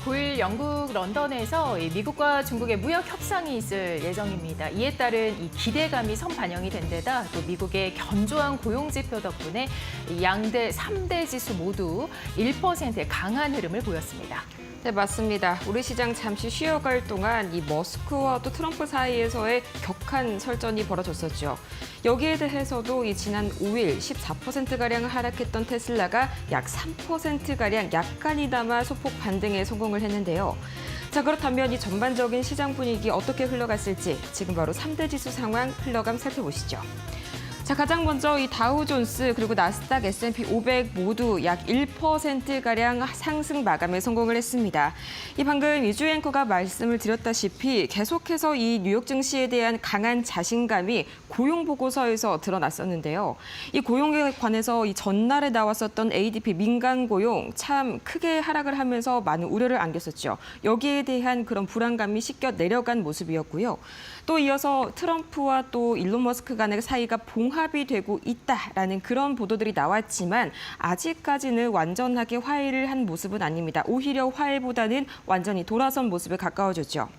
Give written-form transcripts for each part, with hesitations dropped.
9일 영국 런던에서 미국과 중국의 무역 협상이 있을 예정입니다. 이에 따른 이 기대감이 선반영이 된 데다 또 미국의 견조한 고용 지표 덕분에 양대 3대 지수 모두 1%의 강한 흐름을 보였습니다. 네, 맞습니다. 우리 시장 잠시 쉬어갈 동안 이 머스크와 또 트럼프 사이에서의 격한 설전이 벌어졌었죠. 여기에 대해서도 이 지난 5일 14%가량 하락했던 테슬라가 약 3%가량 약간이나마 소폭 반등에 성공을 했는데요. 자, 그렇다면 이 전반적인 시장 분위기 어떻게 흘러갔을지 지금 바로 3대 지수 상황 흘러감 살펴보시죠. 자, 가장 먼저 이 다우존스 그리고 나스닥 S&P 500 모두 약 1%가량 상승 마감에 성공을 했습니다. 이 방금 이주 앵커가 말씀을 드렸다시피 계속해서 이 뉴욕 증시에 대한 강한 자신감이 고용 보고서에서 드러났었는데요. 이 고용에 관해서 이 전날에 나왔었던 ADP 민간 고용 참 크게 하락을 하면서 많은 우려를 안겼었죠. 여기에 대한 그런 불안감이 씻겨 내려간 모습이었고요. 또 이어서 트럼프와 또 일론 머스크 간의 사이가 봉합이 되고 있다라는 그런 보도들이 나왔지만 아직까지는 완전하게 화해를 한 모습은 아닙니다. 오히려 화해보다는 완전히 돌아선 모습에 가까워졌죠.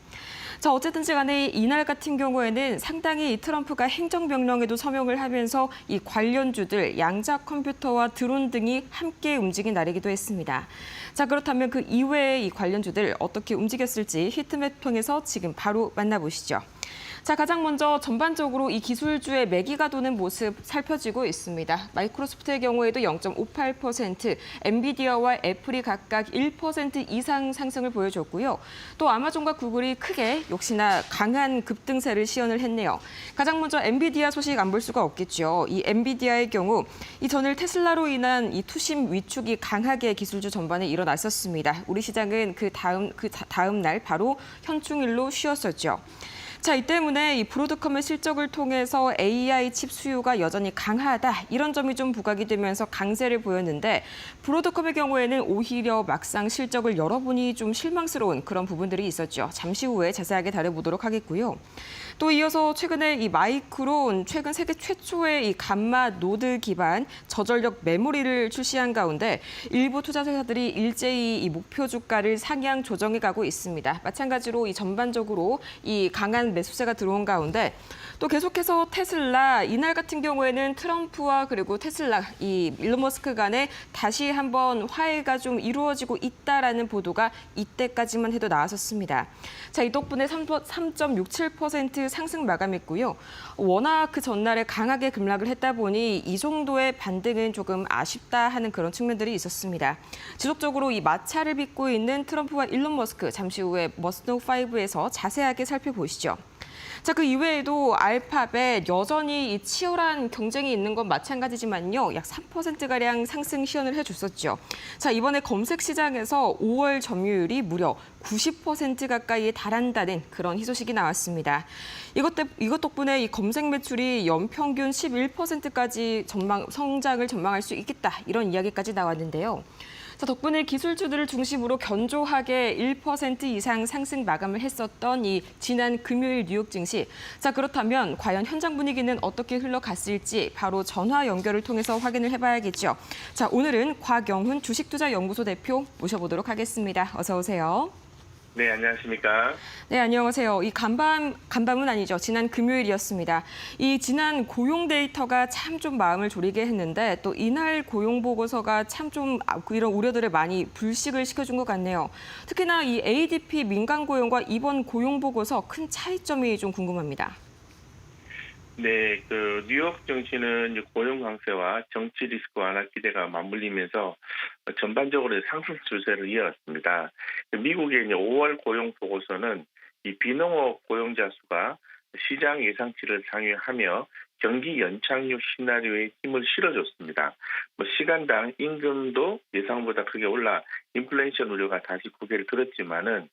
자, 어쨌든지 간에 이날 같은 경우에는 상당히 이 트럼프가 행정명령에도 서명을 하면서 이 관련주들, 양자 컴퓨터와 드론 등이 함께 움직인 날이기도 했습니다. 자, 그렇다면 그 이외의 이 관련주들 어떻게 움직였을지 히트맵 통해서 지금 바로 만나보시죠. 자, 가장 먼저 전반적으로 이 기술주의 매기가 도는 모습 살펴지고 있습니다. 마이크로소프트의 경우에도 0.58%, 엔비디아와 애플이 각각 1% 이상 상승을 보여줬고요. 또 아마존과 구글이 크게 역시나 강한 급등세를 시연을 했네요. 가장 먼저 엔비디아 소식 안 볼 수가 없겠죠. 이 엔비디아의 경우 이 전일 테슬라로 인한 이 투심 위축이 강하게 기술주 전반에 일어났었습니다. 우리 시장은 그 다음 날 바로 현충일로 쉬었었죠. 자, 이 때문에 이 브로드컴의 실적을 통해서 AI 칩 수요가 여전히 강하다. 이런 점이 좀 부각이 되면서 강세를 보였는데 브로드컴의 경우에는 오히려 막상 실적을 열어보니 좀 실망스러운 그런 부분들이 있었죠. 잠시 후에 자세하게 다뤄보도록 하겠고요. 또 이어서 최근에 이 마이크론 최근 세계 최초의 이 감마 노드 기반 저전력 메모리를 출시한 가운데 일부 투자자들이 일제히 이 목표 주가를 상향 조정해 가고 있습니다. 마찬가지로 이 전반적으로 이 강한 매수세가 들어온 가운데 또 계속해서 테슬라 이날 같은 경우에는 트럼프와 그리고 테슬라 이 일론 머스크 간에 다시 한번 화해가 좀 이루어지고 있다라는 보도가 이때까지만 해도 나왔었습니다. 자, 이 덕분에 3.67% 상승 마감했고요. 워낙 그 전날에 강하게 급락을 했다 보니 이 정도의 반등은 조금 아쉽다 하는 그런 측면들이 있었습니다. 지속적으로 이 마찰을 빚고 있는 트럼프와 일론 머스크 잠시 후에 머스노5에서 자세하게 살펴보시죠. 자, 그 이외에도 알파벳 여전히 이 치열한 경쟁이 있는 건 마찬가지지만요. 약 3%가량 상승 시연을 해줬었죠. 자, 이번에 검색 시장에서 5월 점유율이 무려 90% 가까이에 달한다는 그런 희소식이 나왔습니다. 이것 덕분에 이 검색 매출이 연평균 11%까지 성장을 전망할 수 있겠다. 이런 이야기까지 나왔는데요. 자, 덕분에 기술주들을 중심으로 견조하게 1% 이상 상승 마감을 했었던 이 지난 금요일 뉴욕 증시. 자, 그렇다면 과연 현장 분위기는 어떻게 흘러갔을지 바로 전화 연결을 통해서 확인을 해봐야겠죠. 자, 오늘은 곽영훈 주식투자연구소 대표 모셔보도록 하겠습니다. 어서 오세요. 네, 안녕하십니까. 네, 안녕하세요. 이 간밤은 아니죠. 지난 금요일이었습니다. 이 지난 고용 데이터가 참 좀 마음을 졸이게 했는데 또 이날 고용 보고서가 참 좀 이런 우려들을 많이 불식을 시켜준 것 같네요. 특히나 이 ADP 민간 고용과 이번 고용 보고서 큰 차이점이 좀 궁금합니다. 네, 뉴욕 증시는 이제 고용 강세와 정치 리스크 완화 기대가 맞물리면서 전반적으로 상승 추세를 이어왔습니다. 미국의 이제 5월 고용 보고서는 이 비농업 고용자 수가 시장 예상치를 상회하며 경기 연착륙 시나리오에 힘을 실어줬습니다. 시간당 임금도 예상보다 크게 올라 인플레이션 우려가 다시 고개를 들었지만은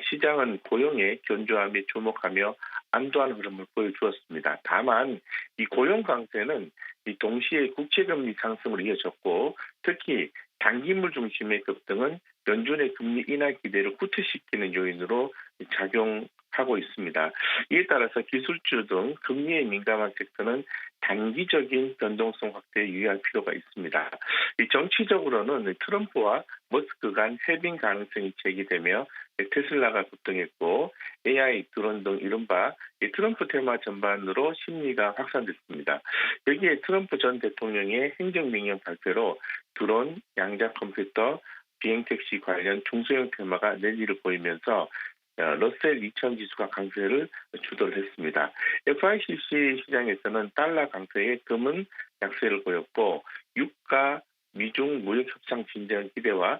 시장은 고용의 견조함에 주목하며 안도한 흐름을 보여주었습니다. 다만 이 고용 강세는 이 동시에 국채금리 상승을 이어졌고 특히 단기물 중심의 급등은 연준의 금리 인하 기대를 후퇴시키는 요인으로 작용하고 하고 있습니다. 이에 따라서 기술주 등 금리에 민감한 섹터는 단기적인 변동성 확대에 유의할 필요가 있습니다. 이 정치적으로는 트럼프와 머스크 간 해빙 가능성이 제기되며 테슬라가 급등했고 AI, 드론 등 이른바 트럼프 테마 전반으로 심리가 확산됐습니다. 여기에 트럼프 전 대통령의 행정명령 발표로 드론, 양자 컴퓨터, 비행택시 관련 중소형 테마가 내리를 보이면서 러셀 2000 지수가 강세를 주도를 했습니다. FICC 시장에서는 달러 강세에 금은 약세를 보였고 유가, 미중 무역 협상 진전 기대와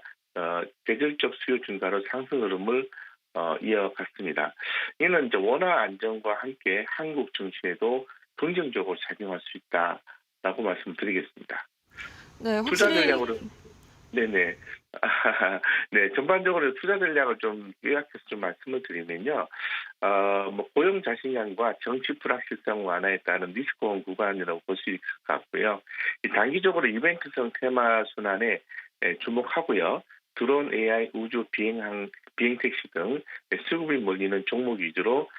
계절적 수요 증가로 상승 흐름을 이어갔습니다. 이는 이제 원화 안정과 함께 한국 증시에도 긍정적으로 작용할 수 있다라고 말씀드리겠습니다. 네, 투자 확실히 전략으로 네네. 네, 전반적으로 투자 전략을 좀 요약해서 좀 말씀을 드리면요. 고용 자신감과 정치 불확실성 완화에 따른 리스크온 구간이라고 볼 수 있을 것 같고요. 단기적으로 이벤트성 테마 순환에 주목하고요. 드론, AI, 우주, 비행택시 등 수급이 몰리는 종목 위주로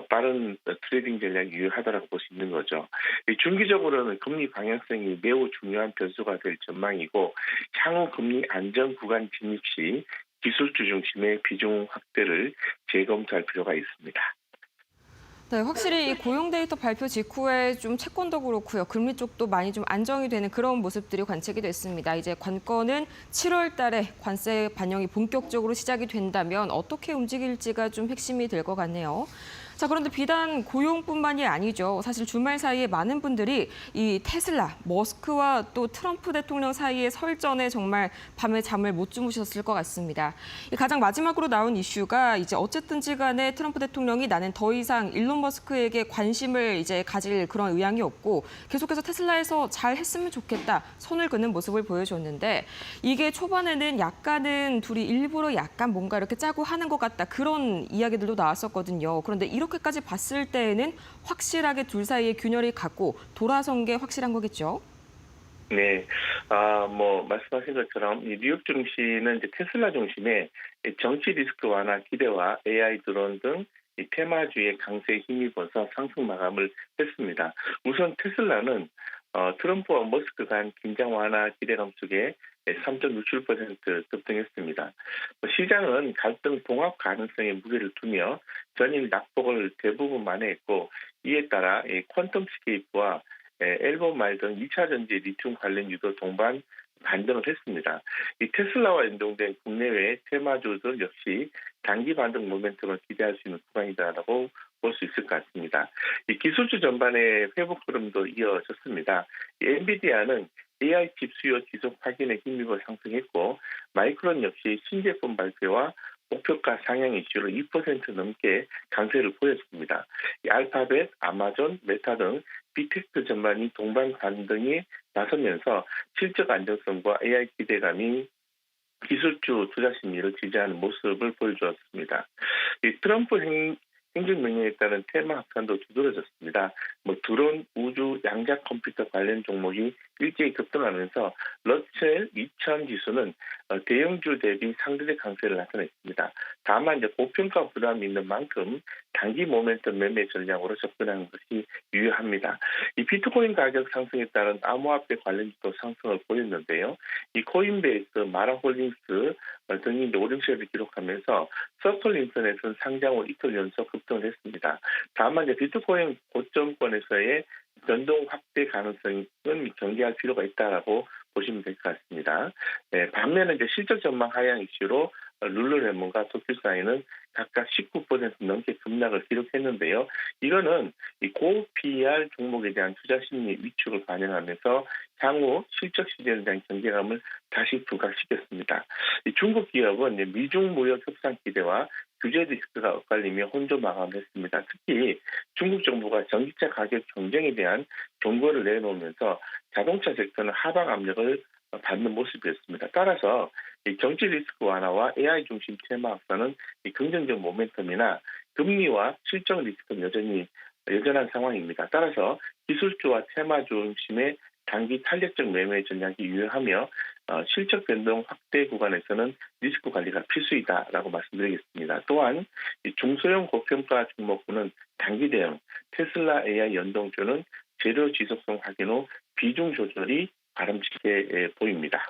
빠른 트레이딩 전략이 유효하다고 볼 수 있는 거죠. 중기적으로는 금리 방향성이 매우 중요한 변수가 될 전망이고 향후 금리 안정 구간 진입 시 기술주 중심의 비중 확대를 재검토할 필요가 있습니다. 네, 확실히 이 고용 데이터 발표 직후에 좀 채권도 그렇고요. 금리 쪽도 많이 좀 안정이 되는 그런 모습들이 관측이 됐습니다. 이제 관건은 7월 달에 관세 반영이 본격적으로 시작이 된다면 어떻게 움직일지가 좀 핵심이 될 것 같네요. 자, 그런데 비단 고용뿐만이 아니죠. 사실 주말 사이에 많은 분들이 이 테슬라, 머스크와 또 트럼프 대통령 사이의 설전에 정말 밤에 잠을 못 주무셨을 것 같습니다. 가장 마지막으로 나온 이슈가 이제 어쨌든지 간에 트럼프 대통령이 나는 더 이상 일론 머스크에게 관심을 이제 가질 그런 의향이 없고 계속해서 테슬라에서 잘 했으면 좋겠다 손을 그는 모습을 보여줬는데 이게 초반에는 약간은 둘이 일부러 약간 뭔가 이렇게 짜고 하는 것 같다 그런 이야기들도 나왔었거든요. 그런데 이렇게까지 봤을 때에는 확실하게 둘 사이에 균열이 갔고 돌아선 게 확실한 거겠죠? 네, 말씀하신 것처럼 이 뉴욕 증시는 이제 테슬라 중심의 정치 리스크 완화 기대와 AI 드론 등 이 테마주의 강세에 힘입어서 상승 마감을 했습니다. 우선 테슬라는 트럼프와 머스크 간 긴장 완화 기대감 속에 3.67% 급등했습니다. 시장은 갈등 봉합 가능성에 무게를 두며 전일 낙폭을 대부분 만회했고 이에 따라 퀀텀 스케이프와 앨범 말 등 2차 전지 리튬 관련 유도 동반 반등을 했습니다. 이 테슬라와 연동된 국내외 테마주들 역시 단기 반등 모멘텀을 기대할 수 있는 구간이다라고 볼 수 있을 것 같습니다. 이 기술주 전반의 회복 흐름도 이어졌습니다. 엔비디아는 AI 칩 수요 지속 확인에 힘입어 상승했고 마이크론 역시 신제품 발표와 목표가 상향 이슈로 2% 넘게 강세를 보였습니다. 알파벳, 아마존, 메타 등 빅테크 전반이 동반 반등에 나서면서 실적 안정성과 AI 기대감이 기술주 투자 심리를 지지하는 모습을 보여주었습니다. 이 트럼프 행정명령에 따른 테마 확산도 두드러졌습니다. 드론, 우주, 양자 컴퓨터 관련 종목이 일제히 급등하면서 러셀 2000 지수는 대형주 대비 상대적 강세를 나타냈습니다. 다만 이제 고평가 부담이 있는 만큼 단기 모멘텀 매매 전략으로 접근하는 것이 유효합니다. 이 비트코인 가격 상승에 따른 암호화폐 관련주도 상승을 보였는데요. 이 코인베이스, 마라홀딩스 등이 이제 오름세를 기록하면서 서클 인터넷은 상장 후 이틀 연속 급등을 했습니다. 다만 이제 비트코인 고점권에서의 변동 확대 가능성은 경계할 필요가 있다라고 보시면 될 것 같습니다. 네, 반면에 이제 실적 전망 하향 이슈로 룰루레몬과 도큐사인은 각각 19% 넘게 급락을 기록했는데요. 이거는 이 고 PER 종목에 대한 투자 심리 위축을 반영하면서 향후 실적 시대에 대한 경계감을 다시 부각시켰습니다. 이 중국 기업은 미중 무역 협상 기대와 규제 리스크가 엇갈리며 혼조 마감했습니다. 특히 중국 정부가 전기차 가격 경쟁에 대한 경고를 내놓으면서 자동차 섹터는 하방 압력을 받는 모습이었습니다. 따라서 이 정치 리스크 완화와 AI 중심 테마 확산은 이 긍정적 모멘텀이나 금리와 실적 리스크는 여전한 상황입니다. 따라서 기술주와 테마 중심의 단기 탄력적 매매 전략이 유효하며 실적 변동 확대 구간에서는 리스크 관리가 필수이다라고 말씀드리겠습니다. 또한 이 중소형 고평가 종목군은 단기 대응, 테슬라 AI 연동주는 재료 지속성 확인 후 비중 조절이 바람직해 보입니다.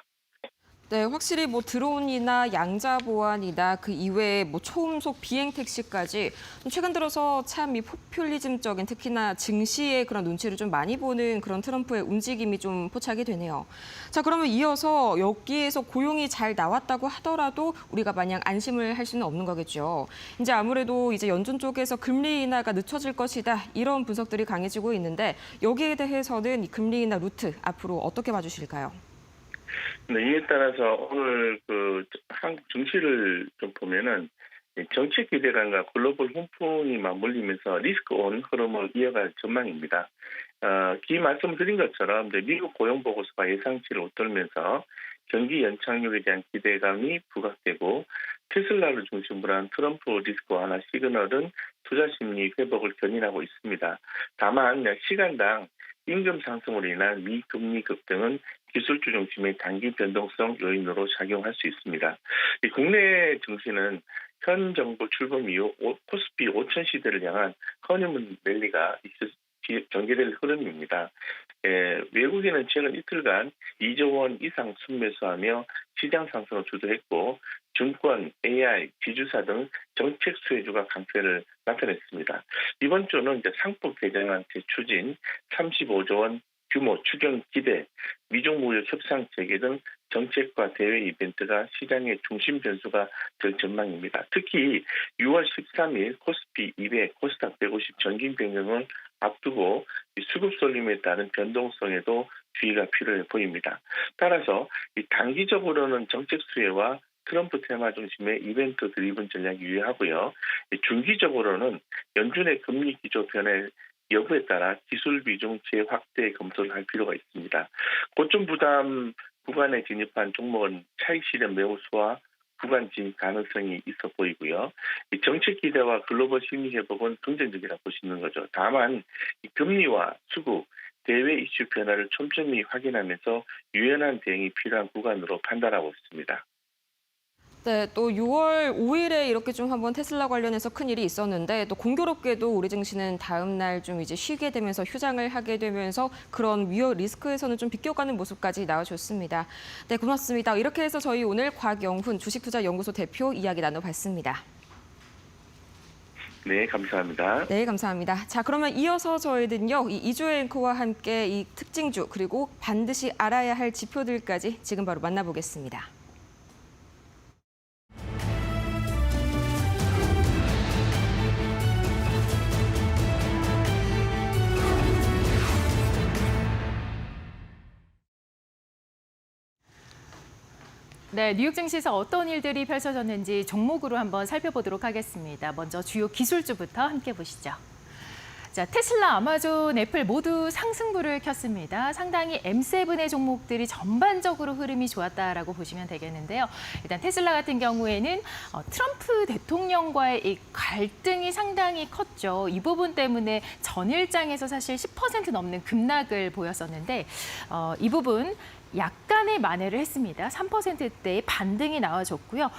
네, 확실히 뭐 드론이나 양자 보안이나 그 이외에 뭐 초음속 비행 택시까지 최근 들어서 참 이 포퓰리즘적인 특히나 증시의 그런 눈치를 좀 많이 보는 그런 트럼프의 움직임이 좀 포착이 되네요. 자, 그러면 이어서 여기에서 고용이 잘 나왔다고 하더라도 우리가 마냥 안심을 할 수는 없는 거겠죠. 이제 아무래도 이제 연준 쪽에서 금리 인하가 늦춰질 것이다 이런 분석들이 강해지고 있는데 여기에 대해서는 이 금리 인하 루트 앞으로 어떻게 봐주실까요? 네, 이에 따라서 오늘 한국 증시를 좀 보면은 정책 기대감과 글로벌 훈풍이 맞물리면서 리스크 온 흐름을 이어갈 전망입니다. 말씀드린 것처럼 미국 고용 보고서가 예상치를 웃돌면서 경기 연착륙에 대한 기대감이 부각되고 테슬라를 중심으로 한 트럼프 리스크 완화 시그널은 투자 심리 회복을 견인하고 있습니다. 다만 시간당 임금 상승으로 인한 미금리 급등은 기술주 중심의 단기 변동성 요인으로 작용할 수 있습니다. 국내 증시는 현 정부 출범 이후 코스피 5천 시대를 향한 허니문 랠리가 전개될 흐름입니다. 외국인은 최근 이틀간 2조 원 이상 순매수하며 시장 상승을 주도했고 증권, AI, 지주사 등 정책 수혜주가 강세를 나타냈습니다. 이번 주는 이제 상법 개정안 재추진, 35조 원 규모 추경 기대, 미중 무역 협상 재개 등 정책과 대외 이벤트가 시장의 중심 변수가 될 전망입니다. 특히 6월 13일 코스피 200, 코스닥 150 전기 변경을 앞두고 수급 쏠림에 따른 변동성에도 주의가 필요해 보입니다. 따라서 단기적으로는 정책 수혜와 트럼프 테마 중심의 이벤트 드리븐 전략이 유효하고요. 중기적으로는 연준의 금리 기조 변화 여부에 따라 기술 비중 재확대 검토를 할 필요가 있습니다. 고점 부담 구간에 진입한 종목은 차익 실현 매우 소화 구간 진입 가능성이 있어 보이고요. 정책 기대와 글로벌 심리 회복은 긍정적이라고 볼 수 있는 거죠. 다만 금리와 수급, 대외 이슈 변화를 촘촘히 확인하면서 유연한 대응이 필요한 구간으로 판단하고 있습니다. 네, 또 6월 5일에 이렇게 좀 한번 테슬라 관련해서 큰 일이 있었는데 또 공교롭게도 우리 증시는 다음 날 좀 이제 쉬게 되면서 휴장을 하게 되면서 그런 위험 리스크에서는 좀 비껴가는 모습까지 나와줬습니다. 네, 고맙습니다. 이렇게 해서 저희 오늘 곽영훈 주식투자연구소 대표 이야기 나눠봤습니다. 네, 감사합니다. 네, 감사합니다. 자, 그러면 이어서 저희는요, 이 이주의 앵커와 함께 이 특징주 그리고 반드시 알아야 할 지표들까지 지금 바로 만나보겠습니다. 네, 뉴욕 증시에서 어떤 일들이 펼쳐졌는지 종목으로 한번 살펴보도록 하겠습니다. 먼저 주요 기술주부터 함께 보시죠. 자, 테슬라, 아마존, 애플 모두 상승불을 켰습니다. 상당히 M7의 종목들이 전반적으로 흐름이 좋았다라고 보시면 되겠는데요. 일단 테슬라 같은 경우에는 트럼프 대통령과의 이 갈등이 상당히 컸죠. 이 부분 때문에 전일장에서 사실 10% 넘는 급락을 보였었는데 이 부분 약간의 만회를 했습니다. 3%대의 반등이 나와줬고요.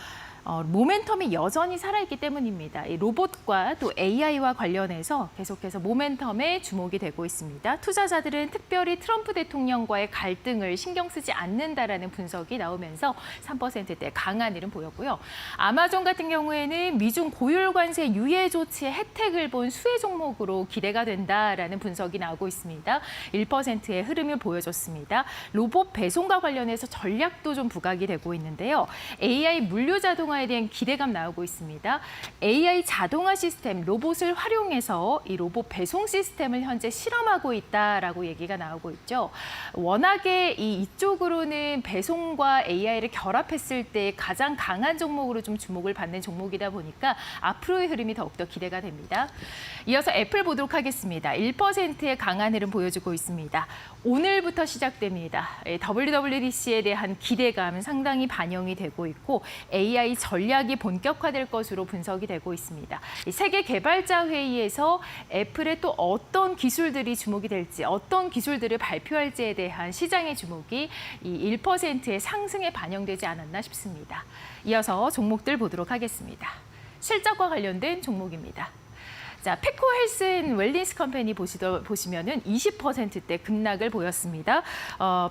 모멘텀이 여전히 살아있기 때문입니다. 이 로봇과 또 AI와 관련해서 계속해서 모멘텀에 주목이 되고 있습니다. 투자자들은 특별히 트럼프 대통령과의 갈등을 신경 쓰지 않는다라는 분석이 나오면서 3%대 강한 흐름 보였고요. 아마존 같은 경우에는 미중 고율 관세 유예 조치의 혜택을 본 수혜 종목으로 기대가 된다라는 분석이 나오고 있습니다. 1%의 흐름을 보여줬습니다. 로봇 배송과 관련해서 전략도 좀 부각이 되고 있는데요. AI 물류 자동화에 대한 기대감 나오고 있습니다. AI 자동화 시스템, 로봇을 활용해서 이 로봇 배송 시스템을 현재 실험하고 있다라고 얘기가 나오고 있죠. 워낙에 이쪽으로는 배송과 AI를 결합했을 때 가장 강한 종목으로 좀 주목을 받는 종목이다 보니까 앞으로의 흐름이 더욱더 기대가 됩니다. 이어서 애플 보도록 하겠습니다. 1%의 강한 흐름 보여주고 있습니다. 오늘부터 시작됩니다. WWDC에 대한 기대감 상당히 반영이 되고 있고 AI 전략이 본격화될 것으로 분석이 되고 있습니다. 이 세계 개발자 회의에서 애플의 또 어떤 기술들이 주목이 될지, 어떤 기술들을 발표할지에 대한 시장의 주목이 이 1%의 상승에 반영되지 않았나 싶습니다. 이어서 종목들 보도록 하겠습니다. 실적과 관련된 종목입니다. 자, 페코 헬스 앤 웰니스 컴퍼니 보시면은 20%대 급락을 보였습니다.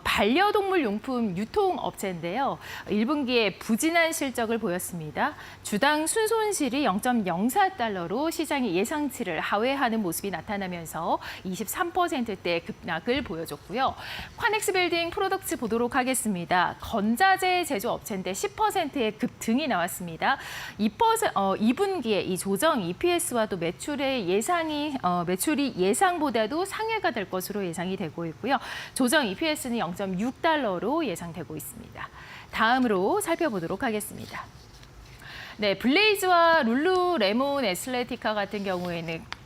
반려동물 용품 유통업체인데요. 1분기에 부진한 실적을 보였습니다. 주당 순손실이 0.04달러로 시장의 예상치를 하회하는 모습이 나타나면서 23%대 급락을 보여줬고요. 콰넥스 빌딩 프로덕츠 보도록 하겠습니다. 건자재 제조업체인데 10%의 급등이 나왔습니다. 2분기에 이 조정 EPS와도 매출이 예상보다도 상회가 될 것으로 예상이 되고 있고요. 조정 EPS는 0.6달러로 예상되고 있습니다. 다음으로 살펴보도록 하겠습니다. 네, 블레이즈와 룰루레몬 애슬레티카 같은 경우에는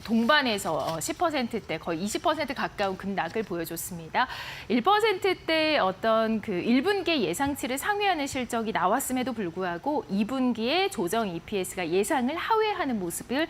동반해서 10%대 거의 20% 가까운 급락을 보여줬습니다. 1%대 어떤 그 1분기 예상치를 상회하는 실적이 나왔음에도 불구하고 2분기에 조정 EPS가 예상을 하회하는 모습을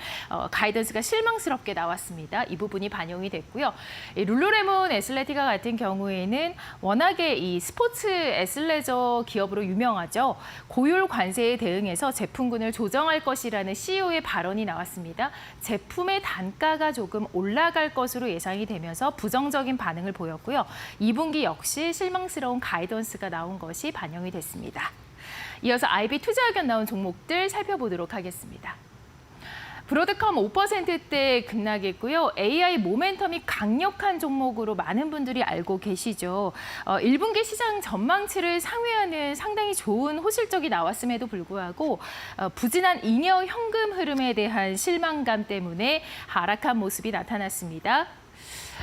가이던스가 실망스럽게 나왔습니다. 이 부분이 반영이 됐고요. 룰루레몬 애슬레티카 같은 경우에는 워낙에 이 스포츠 애슬레저 기업으로 유명하죠. 고율 관세에 대응해서 제품군을 조정할 것이라는 CEO의 발언이 나왔습니다. 제품의 단가가 조금 올라갈 것으로 예상이 되면서 부정적인 반응을 보였고요. 2분기 역시 실망스러운 가이던스가 나온 것이 반영이 됐습니다. 이어서 IB 투자 의견 나온 종목들 살펴보도록 하겠습니다. 브로드컴 5%대 급락했고요. AI 모멘텀이 강력한 종목으로 많은 분들이 알고 계시죠. 1분기 시장 전망치를 상회하는 상당히 좋은 호실적이 나왔음에도 불구하고 부진한 잉여 현금 흐름에 대한 실망감 때문에 하락한 모습이 나타났습니다.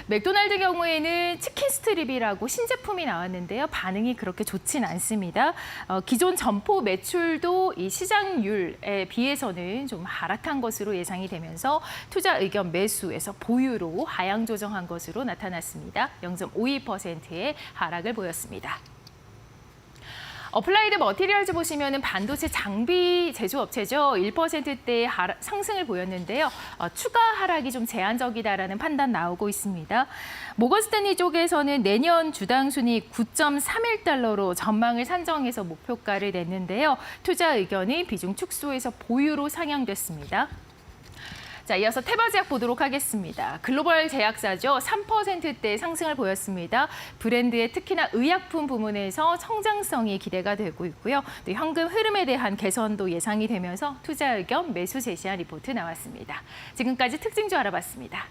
맥도날드 경우에는 치킨 스트립이라고 신제품이 나왔는데요. 반응이 그렇게 좋진 않습니다. 기존 점포 매출도 이 시장률에 비해서는 좀 하락한 것으로 예상이 되면서 투자 의견 매수에서 보유로 하향 조정한 것으로 나타났습니다. 0.52%의 하락을 보였습니다. 어플라이드 머티리얼즈 보시면 반도체 장비 제조업체죠. 1%대 상승을 보였는데요. 추가 하락이 좀 제한적이다라는 판단 나오고 있습니다. 모건스탠리 쪽에서는 내년 주당 순이익 9.31달러로 전망을 산정해서 목표가를 냈는데요. 투자 의견이 비중 축소해서 보유로 상향됐습니다. 자, 이어서 테바제약 보도록 하겠습니다. 글로벌 제약사죠. 3%대 상승을 보였습니다. 브랜드의 특히나 의약품 부문에서 성장성이 기대가 되고 있고요. 또 현금 흐름에 대한 개선도 예상이 되면서 투자 의견 매수 제시한 리포트 나왔습니다. 지금까지 특징주 알아봤습니다.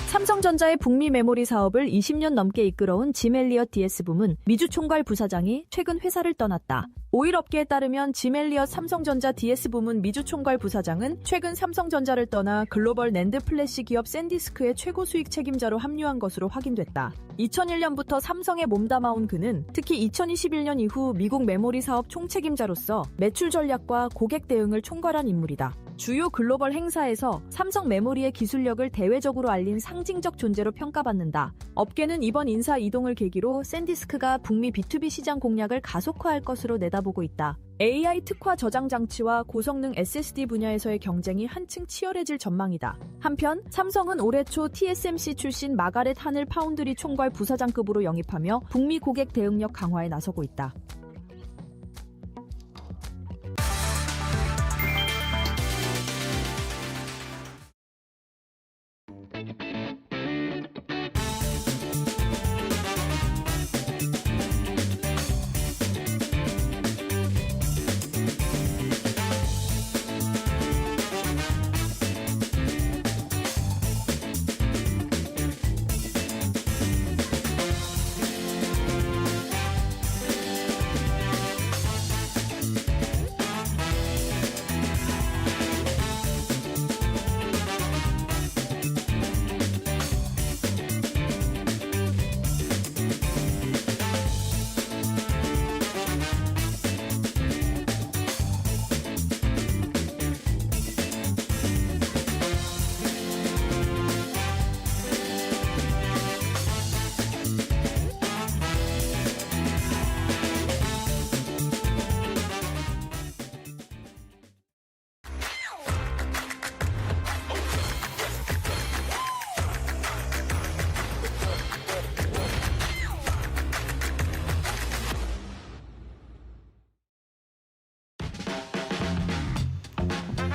삼성전자의 북미 메모리 사업을 20년 넘게 이끌어온 짐 엘리엇 DS 부문 미주 총괄 부사장이 최근 회사를 떠났다. 오일 업계에 따르면 짐 엘리엇 삼성전자 DS 부문 미주 총괄 부사장은 최근 삼성전자를 떠나 글로벌 낸드 플래시 기업 샌디스크의 최고 수익 책임자로 합류한 것으로 확인됐다. 2001년부터 삼성에 몸담아온 그는 특히 2021년 이후 미국 메모리 사업 총책임자로서 매출 전략과 고객 대응을 총괄한 인물이다. 주요 글로벌 행사에서 삼성 메모리의 기술력을 대외적으로 알린 상징적 존재로 평가받는다. 업계는 이번 인사 이동을 계기로 샌디스크가 북미 B2B 시장 공략을 가속화할 것으로 내다보고 있다. AI 특화 저장 장치와 고성능 SSD 분야에서의 경쟁이 한층 치열해질 전망이다. 한편 삼성은 올해 초 TSMC 출신 마가렛 하늘 파운드리 총괄 부사장급으로 영입하며 북미 고객 대응력 강화에 나서고 있다.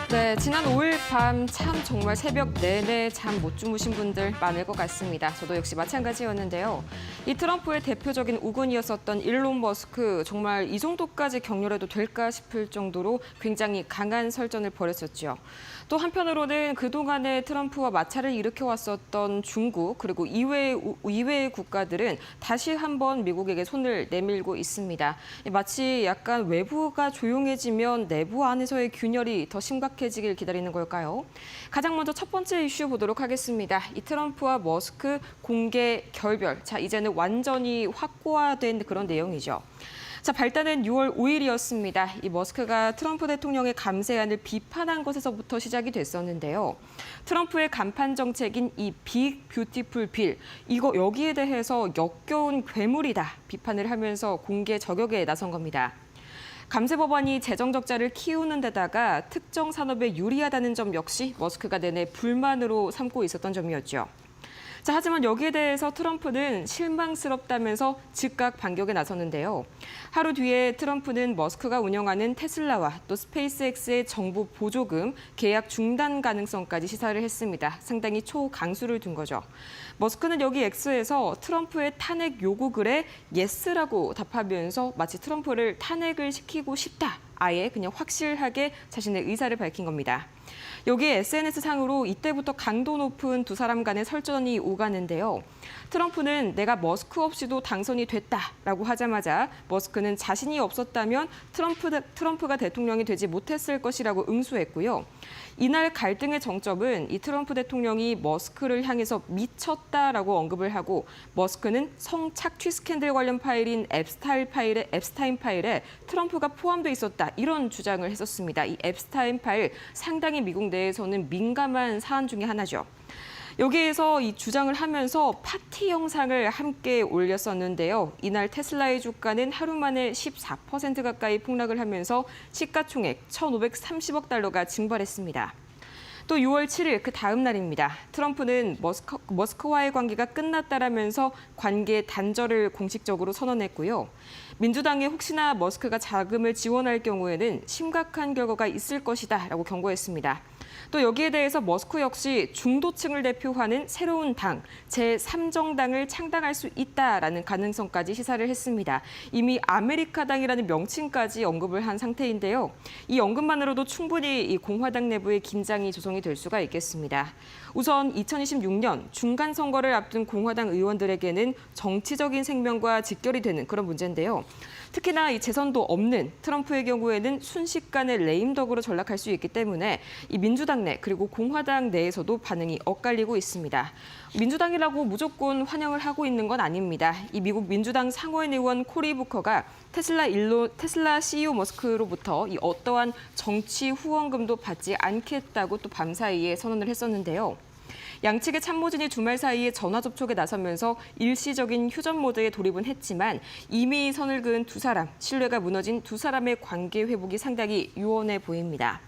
네, 지난 5일 밤 참 정말 새벽 내내 잠 못 주무신 분들 많을 것 같습니다. 저도 역시 마찬가지였는데요. 이 트럼프의 대표적인 우군이었었던 일론 머스크, 정말 이 정도까지 격렬해도 될까 싶을 정도로 굉장히 강한 설전을 벌였었죠. 또 한편으로는 그동안에 트럼프와 마찰을 일으켜왔었던 중국 그리고 이외의 국가들은 다시 한번 미국에게 손을 내밀고 있습니다. 마치 약간 외부가 조용해지면 내부 안에서의 균열이 더 심각해지길 기다리는 걸까요? 가장 먼저 첫 번째 이슈 보도록 하겠습니다. 이 트럼프와 머스크 공개 결별. 자, 이제는 완전히 확고화된 그런 내용이죠. 자, 발단은 6월 5일이었습니다. 이 머스크가 트럼프 대통령의 감세안을 비판한 것에서부터 시작이 됐었는데요. 트럼프의 간판 정책인 이 빅 뷰티풀 빌, 여기에 대해서 역겨운 괴물이다 비판을 하면서 공개 저격에 나선 겁니다. 감세 법안이 재정 적자를 키우는 데다가 특정 산업에 유리하다는 점 역시 머스크가 내내 불만으로 삼고 있었던 점이었죠. 자, 하지만 여기에 대해서 트럼프는 실망스럽다면서 즉각 반격에 나섰는데요. 하루 뒤에 트럼프는 머스크가 운영하는 테슬라와 또 스페이스X의 정부 보조금 계약 중단 가능성까지 시사를 했습니다. 상당히 초강수를 둔 거죠. 머스크는 여기 X에서 트럼프의 탄핵 요구 글에 예스라고 답하면서 마치 트럼프를 탄핵을 시키고 싶다. 아예 그냥 확실하게 자신의 의사를 밝힌 겁니다. 여기에 SNS상으로 이때부터 강도 높은 두 사람 간의 설전이 오가는데요. 트럼프는 내가 머스크 없이도 당선이 됐다라고 하자마자 머스크는 자신이 없었다면 트럼프가 대통령이 되지 못했을 것이라고 응수했고요. 이날 갈등의 정점은 이 트럼프 대통령이 머스크를 향해서 미쳤다라고 언급을 하고 머스크는 성착취 스캔들 관련 파일인 앱스타인 파일에 트럼프가 포함돼 있었다 이런 주장을 했었습니다. 이 앱스타인 파일 상당히 미국 내에서는 민감한 사안 중에 하나죠. 여기에서 이 주장을 하면서 파티 영상을 함께 올렸었는데요. 이날 테슬라의 주가는 하루 만에 14% 가까이 폭락을 하면서 시가총액 1,530억 달러가 증발했습니다. 또 6월 7일 그 다음 날입니다. 트럼프는 머스크와의 관계가 끝났다라면서 관계 단절을 공식적으로 선언했고요. 민주당에 혹시나 머스크가 자금을 지원할 경우에는 심각한 결과가 있을 것이다라고 경고했습니다. 또 여기에 대해서 머스크 역시 중도층을 대표하는 새로운 당, 제3정당을 창당할 수 있다라는 가능성까지 시사를 했습니다. 이미 아메리카당이라는 명칭까지 언급을 한 상태인데요. 이 언급만으로도 충분히 이 공화당 내부의 긴장이 조성이 될 수가 있겠습니다. 우선 2026년 중간 선거를 앞둔 공화당 의원들에게는 정치적인 생명과 직결이 되는 그런 문제인데요. 특히나 이 재선도 없는 트럼프의 경우에는 순식간에 레임덕으로 전락할 수 있기 때문에 이 민주당 내 그리고 공화당 내에서도 반응이 엇갈리고 있습니다. 민주당이라고 무조건 환영을 하고 있는 건 아닙니다. 이 미국 민주당 상원 의원 코리 부커가 테슬라 CEO 머스크로부터 이 어떠한 정치 후원금도 받지 않겠다고 또 밤사이에 선언을 했었는데요. 양측의 참모진이 주말 사이에 전화 접촉에 나서면서 일시적인 휴전 모드에 돌입은 했지만 이미 선을 그은 두 사람, 신뢰가 무너진 두 사람의 관계 회복이 상당히 유연해 보입니다.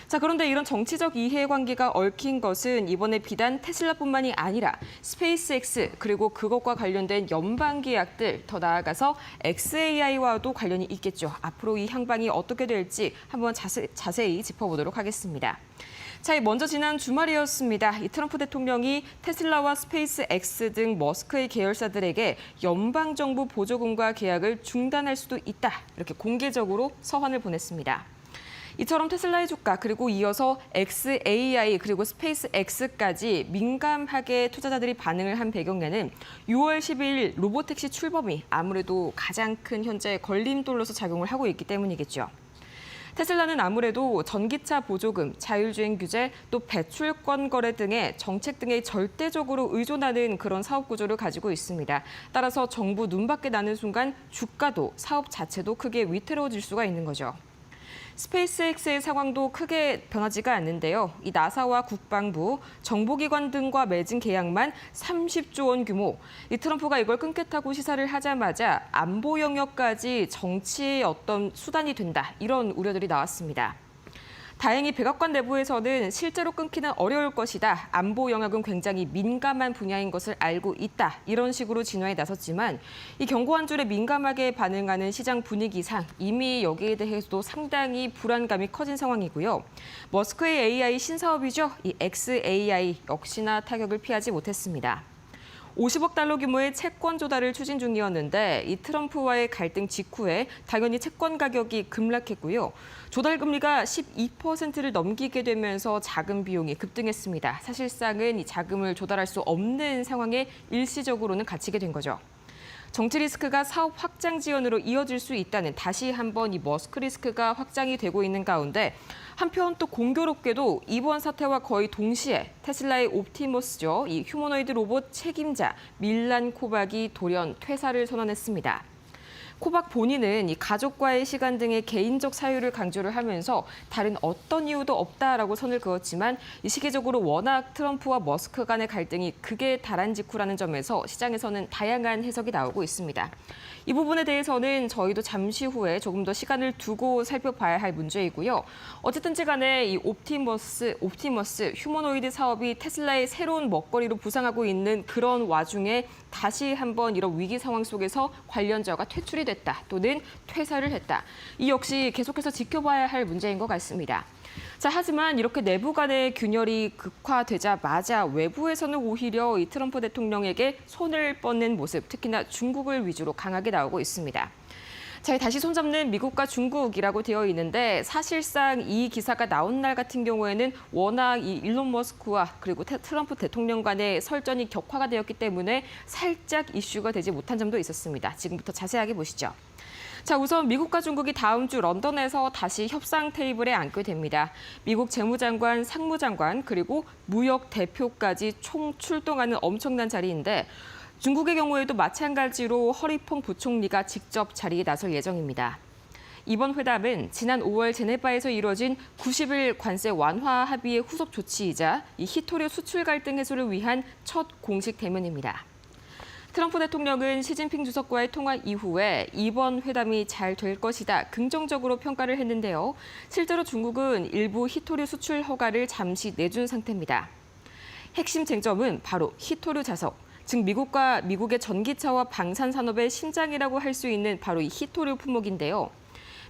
자, 그런데 이런 정치적 이해관계가 얽힌 것은 이번에 비단 테슬라뿐만이 아니라 스페이스X 그리고 그것과 관련된 연방 계약들 더 나아가서 XAI와도 관련이 있겠죠. 앞으로 이 향방이 어떻게 될지 한번 자세히 짚어보도록 하겠습니다. 자, 먼저 지난 주말이었습니다. 이 트럼프 대통령이 테슬라와 스페이스X 등 머스크의 계열사들에게 연방정부 보조금과 계약을 중단할 수도 있다. 이렇게 공개적으로 서한을 보냈습니다. 이처럼 테슬라의 주가 그리고 이어서 XAI 그리고 스페이스X까지 민감하게 투자자들이 반응을 한 배경에는 6월 12일 로보택시 출범이 아무래도 가장 큰 현재 걸림돌로서 작용을 하고 있기 때문이겠죠. 테슬라는 아무래도 전기차 보조금, 자율주행 규제, 또 배출권 거래 등의 정책 등에 절대적으로 의존하는 그런 사업 구조를 가지고 있습니다. 따라서 정부 눈밖에 나는 순간 주가도 사업 자체도 크게 위태로워질 수가 있는 거죠. 스페이스X의 상황도 크게 변하지가 않는데요. 이 나사와 국방부, 정보기관 등과 맺은 계약만 30조 원 규모. 이 트럼프가 이걸 끊겠다고 시사를 하자마자 안보 영역까지 정치의 어떤 수단이 된다. 이런 우려들이 나왔습니다. 다행히 백악관 내부에서는 실제로 끊기는 어려울 것이다. 안보 영역은 굉장히 민감한 분야인 것을 알고 있다. 이런 식으로 진화에 나섰지만 이 경고 한 줄에 민감하게 반응하는 시장 분위기상 이미 여기에 대해서도 상당히 불안감이 커진 상황이고요. 머스크의 AI 신사업이죠. 이 XAI 역시나 타격을 피하지 못했습니다. 50억 달러 규모의 채권 조달을 추진 중이었는데 이 트럼프와의 갈등 직후에 당연히 채권 가격이 급락했고요. 조달 금리가 12%를 넘기게 되면서 자금 비용이 급등했습니다. 사실상은 이 자금을 조달할 수 없는 상황에 일시적으로는 갇히게 된 거죠. 정치 리스크가 사업 확장 지연으로 이어질 수 있다는 다시 한번 이 머스크 리스크가 확장이 되고 있는 가운데 한편 또 공교롭게도 이번 사태와 거의 동시에 테슬라의 옵티머스죠. 이 휴머노이드 로봇 책임자 밀란 코박이 돌연 퇴사를 선언했습니다. 코박 본인은 이 가족과의 시간 등의 개인적 사유를 강조를 하면서 다른 어떤 이유도 없다라고 선을 그었지만 이 시기적으로 워낙 트럼프와 머스크 간의 갈등이 극에 달한 직후라는 점에서 시장에서는 다양한 해석이 나오고 있습니다. 이 부분에 대해서는 저희도 잠시 후에 조금 더 시간을 두고 살펴봐야 할 문제이고요. 어쨌든지 간에 이 옵티머스 휴머노이드 사업이 테슬라의 새로운 먹거리로 부상하고 있는 그런 와중에 다시 한번 이런 위기 상황 속에서 관련자가 퇴출이 됐다 또는 퇴사를 했다. 이 역시 계속해서 지켜봐야 할 문제인 것 같습니다. 자, 하지만 이렇게 내부 간의 균열이 극화되자마자 외부에서는 오히려 이 트럼프 대통령에게 손을 뻗는 모습, 특히나 중국을 위주로 강하게 나오고 있습니다. 자, 다시 손잡는 미국과 중국이라고 되어 있는데 사실상 이 기사가 나온 날 같은 경우에는 워낙 이 일론 머스크와 그리고 트럼프 대통령 간의 설전이 격화가 되었기 때문에 살짝 이슈가 되지 못한 점도 있었습니다. 지금부터 자세하게 보시죠. 자, 우선 미국과 중국이 다음 주 런던에서 다시 협상 테이블에 앉게 됩니다. 미국 재무장관, 상무장관, 그리고 무역 대표까지 총 출동하는 엄청난 자리인데 중국의 경우에도 마찬가지로 허리퐁 부총리가 직접 자리에 나설 예정입니다. 이번 회담은 지난 5월 제네바에서 이뤄진 90일 관세 완화 합의의 후속 조치이자 이 히토류 수출 갈등 해소를 위한 첫 공식 대면입니다. 트럼프 대통령은 시진핑 주석과의 통화 이후에 이번 회담이 잘 될 것이다 긍정적으로 평가를 했는데요. 실제로 중국은 일부 히토류 수출 허가를 잠시 내준 상태입니다. 핵심 쟁점은 바로 히토류 자석, 즉 미국의 전기차와 방산 산업의 심장이라고 할 수 있는 바로 이 히토류 품목인데요.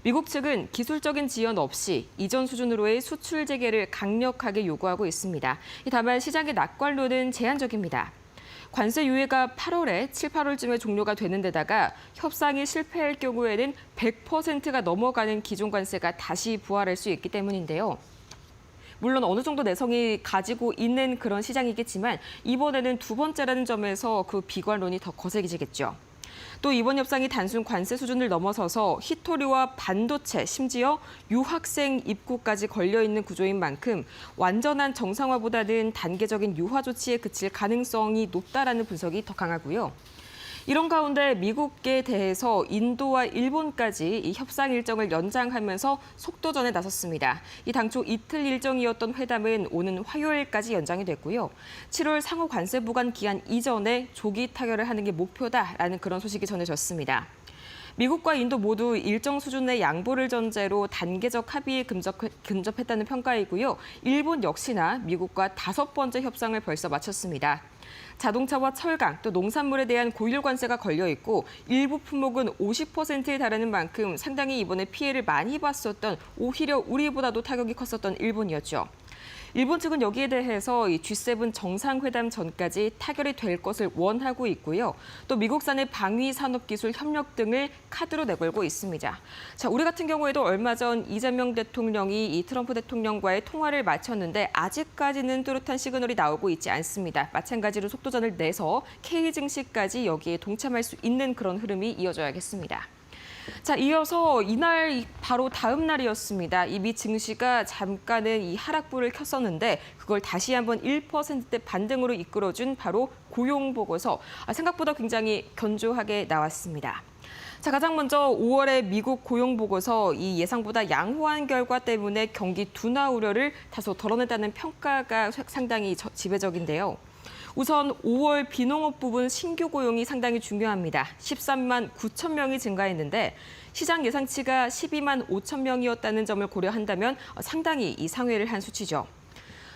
미국 측은 기술적인 지연 없이 이전 수준으로의 수출 재개를 강력하게 요구하고 있습니다. 다만 시장의 낙관론은 제한적입니다. 관세 유예가 7, 8월쯤에 종료가 되는 데다가 협상이 실패할 경우에는 100%가 넘어가는 기존 관세가 다시 부활할 수 있기 때문인데요. 물론 어느 정도 내성이 가지고 있는 그런 시장이겠지만 이번에는 두 번째라는 점에서 그 비관론이 더 거세지겠죠. 또 이번 협상이 단순 관세 수준을 넘어서서 히토류와 반도체, 심지어 유학생 입국까지 걸려있는 구조인 만큼 완전한 정상화보다는 단계적인 유화 조치에 그칠 가능성이 높다라는 분석이 더 강하고요. 이런 가운데 미국에 대해서 인도와 일본까지 이 협상 일정을 연장하면서 속도전에 나섰습니다. 이 당초 이틀 일정이었던 회담은 오는 화요일까지 연장이 됐고요. 7월 상호 관세 부과 기한 이전에 조기 타결을 하는 게 목표다라는 그런 소식이 전해졌습니다. 미국과 인도 모두 일정 수준의 양보를 전제로 단계적 합의에 근접했다는 평가이고요. 일본 역시나 미국과 5번째 협상을 벌써 마쳤습니다. 자동차와 철강, 또 농산물에 대한 고율 관세가 걸려 있고 일부 품목은 50%에 달하는 만큼 상당히 이번에 피해를 많이 봤었던 오히려 우리보다도 타격이 컸었던 일본이었죠. 일본 측은 여기에 대해서 이 G7 정상회담 전까지 타결이 될 것을 원하고 있고요. 또 미국산의 방위 산업 기술 협력 등을 카드로 내걸고 있습니다. 자, 우리 같은 경우에도 얼마 전 이재명 대통령이 이 트럼프 대통령과의 통화를 마쳤는데 아직까지는 뚜렷한 시그널이 나오고 있지 않습니다. 마찬가지로 속도전을 내서 K 증시까지 여기에 동참할 수 있는 그런 흐름이 이어져야겠습니다. 자, 이어서 이날 바로 다음 날이었습니다. 이 미 증시가 잠깐은 이 하락불을 켰었는데 그걸 다시 한번 1%대 반등으로 이끌어준 바로 고용 보고서. 생각보다 굉장히 견조하게 나왔습니다. 자, 가장 먼저 5월의 미국 고용 보고서 이 예상보다 양호한 결과 때문에 경기 둔화 우려를 다소 덜어냈다는 평가가 상당히 지배적인데요. 우선 5월 비농업 부분 신규 고용이 상당히 중요합니다. 13만 9천 명이 증가했는데 시장 예상치가 12만 5천 명이었다는 점을 고려한다면 상당히 이 상회를 한 수치죠.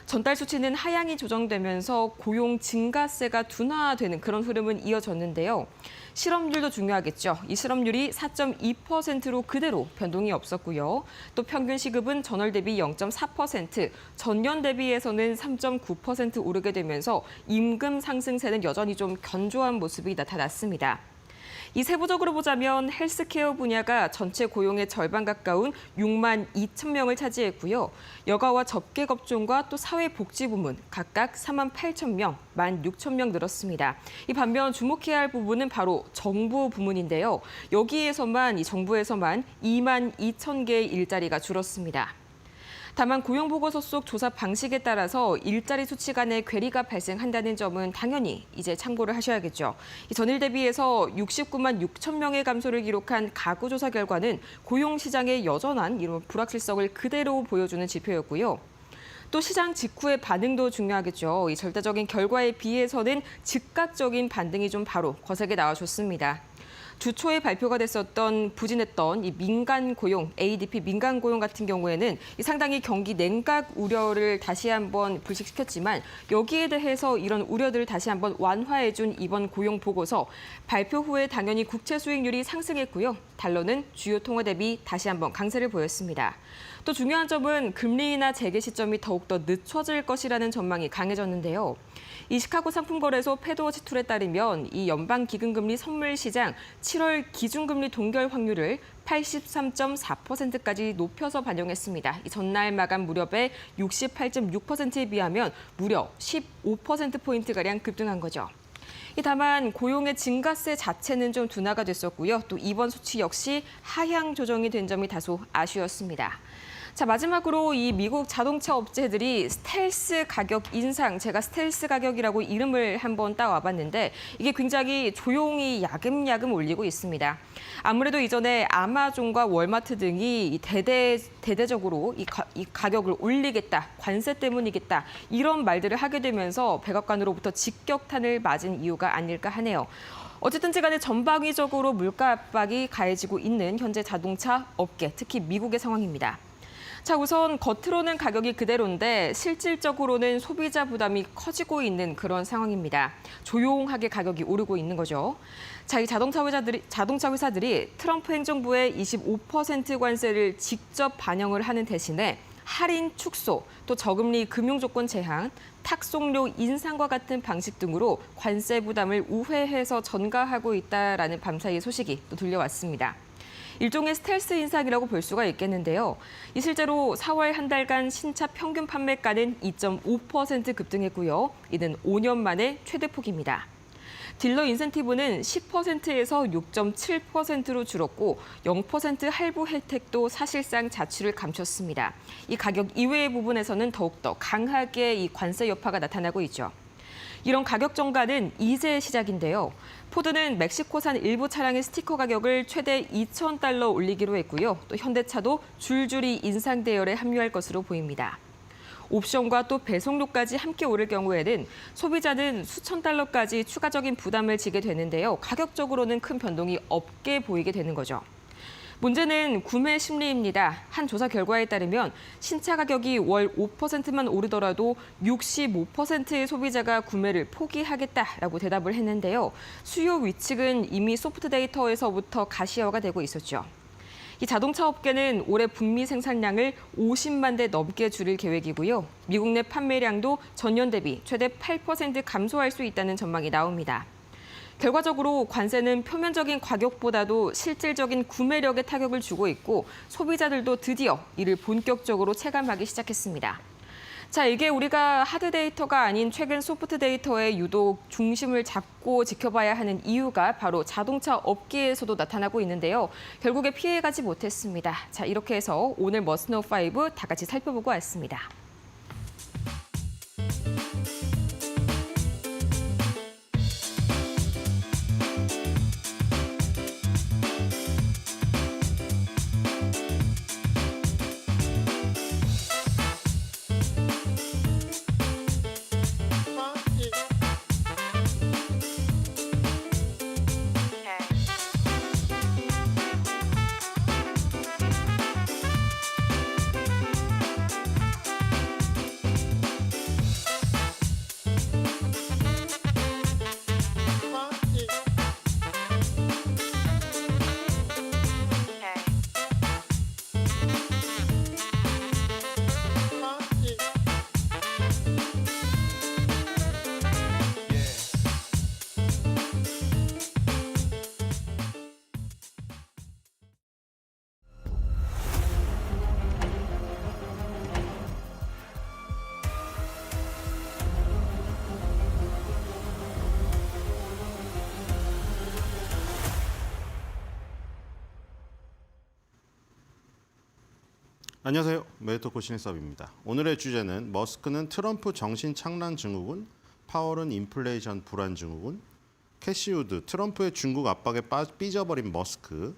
전달 수치는 하향이 조정되면서 고용 증가세가 둔화되는 그런 흐름은 이어졌는데요. 실업률도 중요하겠죠. 이 실업률이 4.2%로 그대로 변동이 없었고요. 또 평균 시급은 전월 대비 0.4%, 전년 대비해서는 3.9% 오르게 되면서 임금 상승세는 여전히 좀 견조한 모습이 나타났습니다. 이 세부적으로 보자면 헬스케어 분야가 전체 고용의 절반 가까운 6만 2천 명을 차지했고요. 여가와 접계급종과 또 사회복지 부문 각각 4만 8천 명, 1만 6천 명 늘었습니다. 이 반면 주목해야 할 부분은 바로 정부 부문인데요. 여기에서만 이 정부에서만 2만 2천 개의 일자리가 줄었습니다. 다만 고용보고서 속 조사 방식에 따라서 일자리 수치 간의 괴리가 발생한다는 점은 당연히 이제 참고를 하셔야겠죠. 전일 대비해서 69만 6천 명의 감소를 기록한 가구조사 결과는 고용시장의 여전한 이런 불확실성을 그대로 보여주는 지표였고요. 또 시장 직후의 반응도 중요하겠죠. 이 절대적인 결과에 비해서는 즉각적인 반등이 좀 바로 거세게 나와줬습니다. 주 초에 발표가 됐었던 부진했던 이 민간 고용, ADP 민간 고용 같은 경우에는 상당히 경기 냉각 우려를 다시 한번 불식시켰지만 여기에 대해서 이런 우려들을 다시 한번 완화해준 이번 고용 보고서 발표 후에 당연히 국채 수익률이 상승했고요. 달러는 주요 통화 대비 다시 한번 강세를 보였습니다. 또 중요한 점은 금리 인하 재개 시점이 더욱더 늦춰질 것이라는 전망이 강해졌는데요. 이 시카고 상품거래소 패드워치 툴에 따르면 이 연방기금금리 선물 시장 7월 기준금리 동결 확률을 83.4%까지 높여서 반영했습니다. 이 전날 마감 무렵에 68.6%에 비하면 무려 15%포인트가량 급등한 거죠. 다만 고용의 증가세 자체는 좀 둔화가 됐었고요. 또 이번 수치 역시 하향 조정이 된 점이 다소 아쉬웠습니다. 자, 마지막으로 이 미국 자동차 업체들이 스텔스 가격 인상, 제가 스텔스 가격이라고 이름을 한번 따와봤는데 이게 굉장히 조용히 야금야금 올리고 있습니다. 아무래도 이전에 아마존과 월마트 등이 대대적으로 이 가격을 올리겠다, 관세 때문이겠다 이런 말들을 하게 되면서 백악관으로부터 직격탄을 맞은 이유가 아닐까 하네요. 어쨌든지 간에 전방위적으로 물가 압박이 가해지고 있는 현재 자동차 업계, 특히 미국의 상황입니다. 자, 우선 겉으로는 가격이 그대로인데 실질적으로는 소비자 부담이 커지고 있는 그런 상황입니다. 조용하게 가격이 오르고 있는 거죠. 자, 이 자동차 회사들이 트럼프 행정부의 25% 관세를 직접 반영을 하는 대신에 할인 축소, 또 저금리 금융 조건 제한, 탁송료 인상과 같은 방식 등으로 관세 부담을 우회해서 전가하고 있다라는 밤사이 소식이 또 들려왔습니다. 일종의 스텔스 인상이라고 볼 수가 있겠는데요. 이 실제로 4월 한 달간 신차 평균 판매가는 2.5% 급등했고요. 이는 5년 만에 최대폭입니다. 딜러 인센티브는 10%에서 6.7%로 줄었고 0% 할부 혜택도 사실상 자취를 감췄습니다. 이 가격 이외의 부분에서는 더욱더 강하게 이 관세 여파가 나타나고 있죠. 이런 가격 정가는 이제 시작인데요. 포드는 멕시코산 일부 차량의 스티커 가격을 최대 $2,000 올리기로 했고요. 또 현대차도 줄줄이 인상 대열에 합류할 것으로 보입니다. 옵션과 또 배송료까지 함께 오를 경우에는 소비자는 수천 달러까지 추가적인 부담을 지게 되는데요. 가격적으로는 큰 변동이 없게 보이게 되는 거죠. 문제는 구매 심리입니다. 한 조사 결과에 따르면 신차 가격이 월 5%만 오르더라도 65%의 소비자가 구매를 포기하겠다라고 대답을 했는데요. 수요 위축은 이미 소프트 데이터에서부터 가시화가 되고 있었죠. 이 자동차 업계는 올해 북미 생산량을 50만 대 넘게 줄일 계획이고요. 미국 내 판매량도 전년 대비 최대 8% 감소할 수 있다는 전망이 나옵니다. 결과적으로 관세는 표면적인 가격보다도 실질적인 구매력에 타격을 주고 있고 소비자들도 드디어 이를 본격적으로 체감하기 시작했습니다. 자, 이게 우리가 하드 데이터가 아닌 최근 소프트 데이터에 유독 중심을 잡고 지켜봐야 하는 이유가 바로 자동차 업계에서도 나타나고 있는데요. 결국에 피해가지 못했습니다. 자, 이렇게 해서 오늘 머스노 5 다 같이 살펴보고 왔습니다. 안녕하세요. 메디토코 신입사업입니다. 오늘의 주제는 머스크는 트럼프 정신착란 증후군, 파월은 인플레이션 불안 증후군, 캐시우드, 트럼프의 중국 압박에 삐져버린 머스크,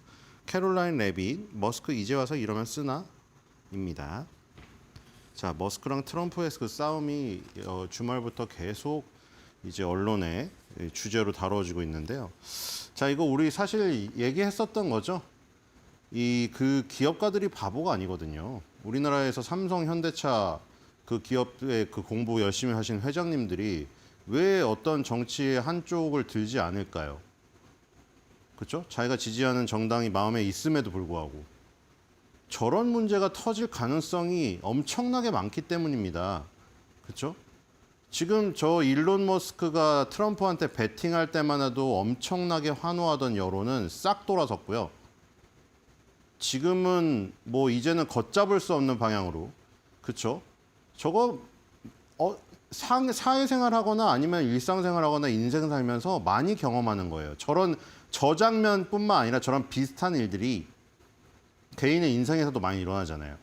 캐롤라인 레빗, 머스크 이제 와서 이러면 쓰나? 입니다. 자, 머스크랑 트럼프의 그 싸움이 주말부터 계속 이제 언론에 주제로 다뤄지고 있는데요. 자, 이거 우리 사실 얘기했었던 거죠. 그 기업가들이 바보가 아니거든요. 우리나라에서 삼성, 현대차 그 기업의 그 공부 열심히 하신 회장님들이 왜 어떤 정치의 한쪽을 들지 않을까요? 그렇죠? 자기가 지지하는 정당이 마음에 있음에도 불구하고 저런 문제가 터질 가능성이 엄청나게 많기 때문입니다. 그렇죠? 지금 저 일론 머스크가 트럼프한테 배팅할 때만 해도 엄청나게 환호하던 여론은 싹 돌아섰고요. 지금은 뭐 이제는 걷잡을 수 없는 방향으로, 그렇죠? 저거 사회생활하거나 아니면 일상생활하거나 인생 살면서 많이 경험하는 거예요. 저 장면뿐만 아니라 저런 비슷한 일들이 개인의 인생에서도 많이 일어나잖아요.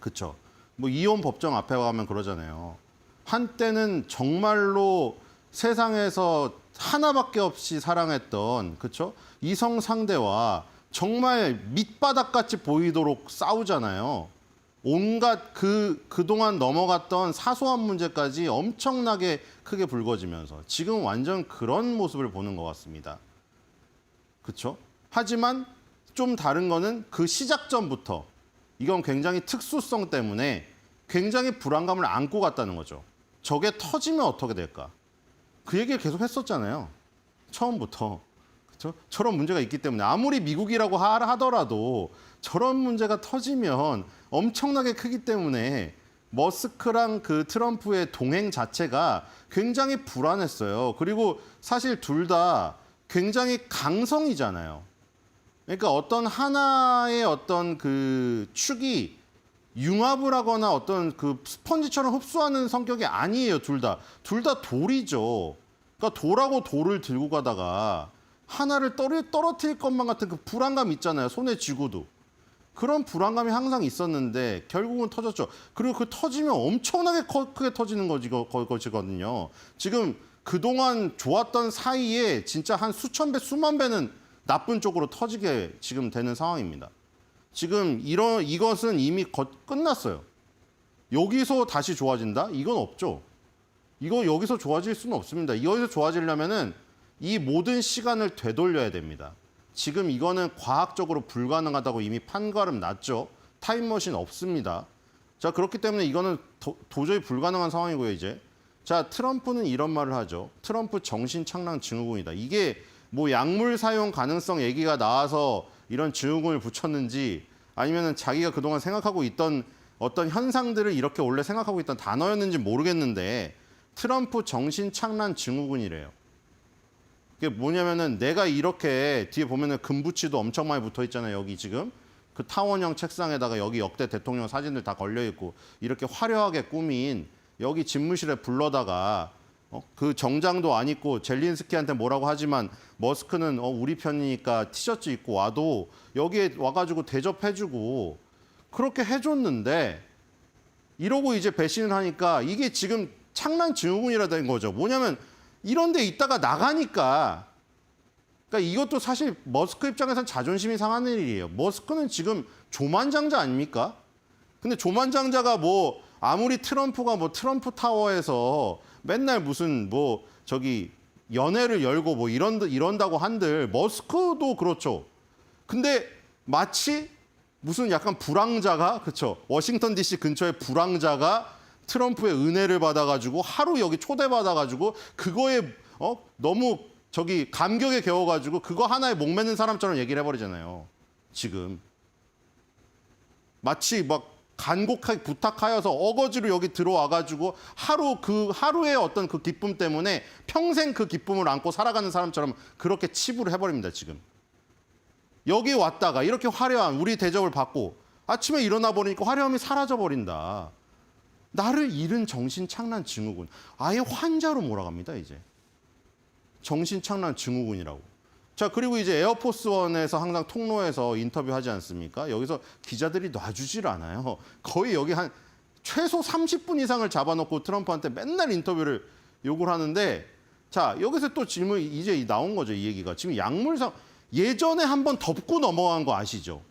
그렇죠? 뭐 이혼 법정 앞에 가면 그러잖아요. 한때는 정말로 세상에서 하나밖에 없이 사랑했던, 그렇죠? 이성 상대와 정말 밑바닥같이 보이도록 싸우잖아요. 온갖 그동안 넘어갔던 사소한 문제까지 엄청나게 크게 불거지면서 지금 완전 그런 모습을 보는 것 같습니다. 그렇죠? 하지만 좀 다른 거는 그 시작 전부터 이건 굉장히 특수성 때문에 굉장히 불안감을 안고 갔다는 거죠. 저게 터지면 어떻게 될까? 그 얘기를 계속 했었잖아요. 처음부터. 그렇죠? 저런 문제가 있기 때문에 아무리 미국이라고 하더라도 저런 문제가 터지면 엄청나게 크기 때문에 머스크랑 그 트럼프의 동행 자체가 굉장히 불안했어요. 그리고 사실 둘 다 굉장히 강성이잖아요. 그러니까 어떤 하나의 어떤 그 축이 융합을 하거나 어떤 그 스펀지처럼 흡수하는 성격이 아니에요, 둘 다. 둘 다 돌이죠. 그러니까 돌하고 돌을 들고 가다가 하나를 떨어뜨릴 것만 같은 그 불안감 있잖아요. 손에 쥐고도. 그런 불안감이 항상 있었는데 결국은 터졌죠. 그리고 그 터지면 엄청나게 크게 터지는 것이거든요. 지금 그동안 좋았던 사이에 진짜 한 수천 배, 수만 배는 나쁜 쪽으로 터지게 지금 되는 상황입니다. 지금 이것은 이미 끝났어요. 여기서 다시 좋아진다? 이건 없죠. 이거 여기서 좋아질 수는 없습니다. 여기서 좋아지려면은 이 모든 시간을 되돌려야 됩니다. 지금 이거는 과학적으로 불가능하다고 이미 판가름 났죠. 타임머신 없습니다. 자, 그렇기 때문에 이거는 도저히 불가능한 상황이고요, 이제. 자, 트럼프는 이런 말을 하죠. 트럼프 정신착란 증후군이다. 이게 뭐 약물 사용 가능성 얘기가 나와서 이런 증후군을 붙였는지 아니면은 자기가 그동안 생각하고 있던 어떤 현상들을 이렇게 원래 생각하고 있던 단어였는지 모르겠는데 트럼프 정신착란 증후군이래요. 그게 뭐냐면은 내가 이렇게 뒤에 보면은 금붙이도 엄청 많이 붙어 있잖아요. 여기 지금 그 타원형 책상에다가 여기 역대 대통령 사진들 다 걸려 있고 이렇게 화려하게 꾸민 여기 집무실에 불러다가 그 정장도 안 입고 젤린스키한테 뭐라고 하지만 머스크는 우리 편이니까 티셔츠 입고 와도 여기에 와가지고 대접해주고 그렇게 해줬는데 이러고 이제 배신을 하니까 이게 지금 착란 증후군이라 된 거죠. 뭐냐면 이런 데 있다가 나가니까 그러니까 이것도 사실 머스크 입장에서는 자존심이 상하는 일이에요. 머스크는 지금 조만장자 아닙니까? 근데 조만장자가 뭐 아무리 트럼프가 뭐 트럼프 타워에서 맨날 무슨 뭐 저기 연회를 열고 뭐 이런다고 한들 머스크도 그렇죠. 근데 마치 무슨 약간 불황자가 그렇죠. 워싱턴 DC 근처에 불황자가 트럼프의 은혜를 받아가지고 하루 여기 초대받아가지고 그거에 너무 저기 감격에 겨워가지고 그거 하나에 목매는 사람처럼 얘기를 해버리잖아요. 지금 마치 막 간곡하게 부탁하여서 어거지로 여기 들어와가지고 하루의 어떤 그 기쁨 때문에 평생 그 기쁨을 안고 살아가는 사람처럼 그렇게 치부를 해버립니다. 지금 여기 왔다가 이렇게 화려한 우리 대접을 받고 아침에 일어나 버리니까 화려함이 사라져 버린다. 나를 잃은 정신착란 증후군. 아예 환자로 몰아갑니다. 이제 정신착란 증후군이라고. 자, 그리고 이제 에어포스원에서 항상 통로에서 인터뷰하지 않습니까? 여기서 기자들이 놔주질 않아요. 거의 여기 한 최소 30분 이상을 잡아놓고 트럼프한테 맨날 인터뷰를 요구를 하는데, 자, 여기서 또 질문이 이제 나온 거죠, 이 얘기가. 지금 약물상 예전에 한번 덮고 넘어간 거 아시죠?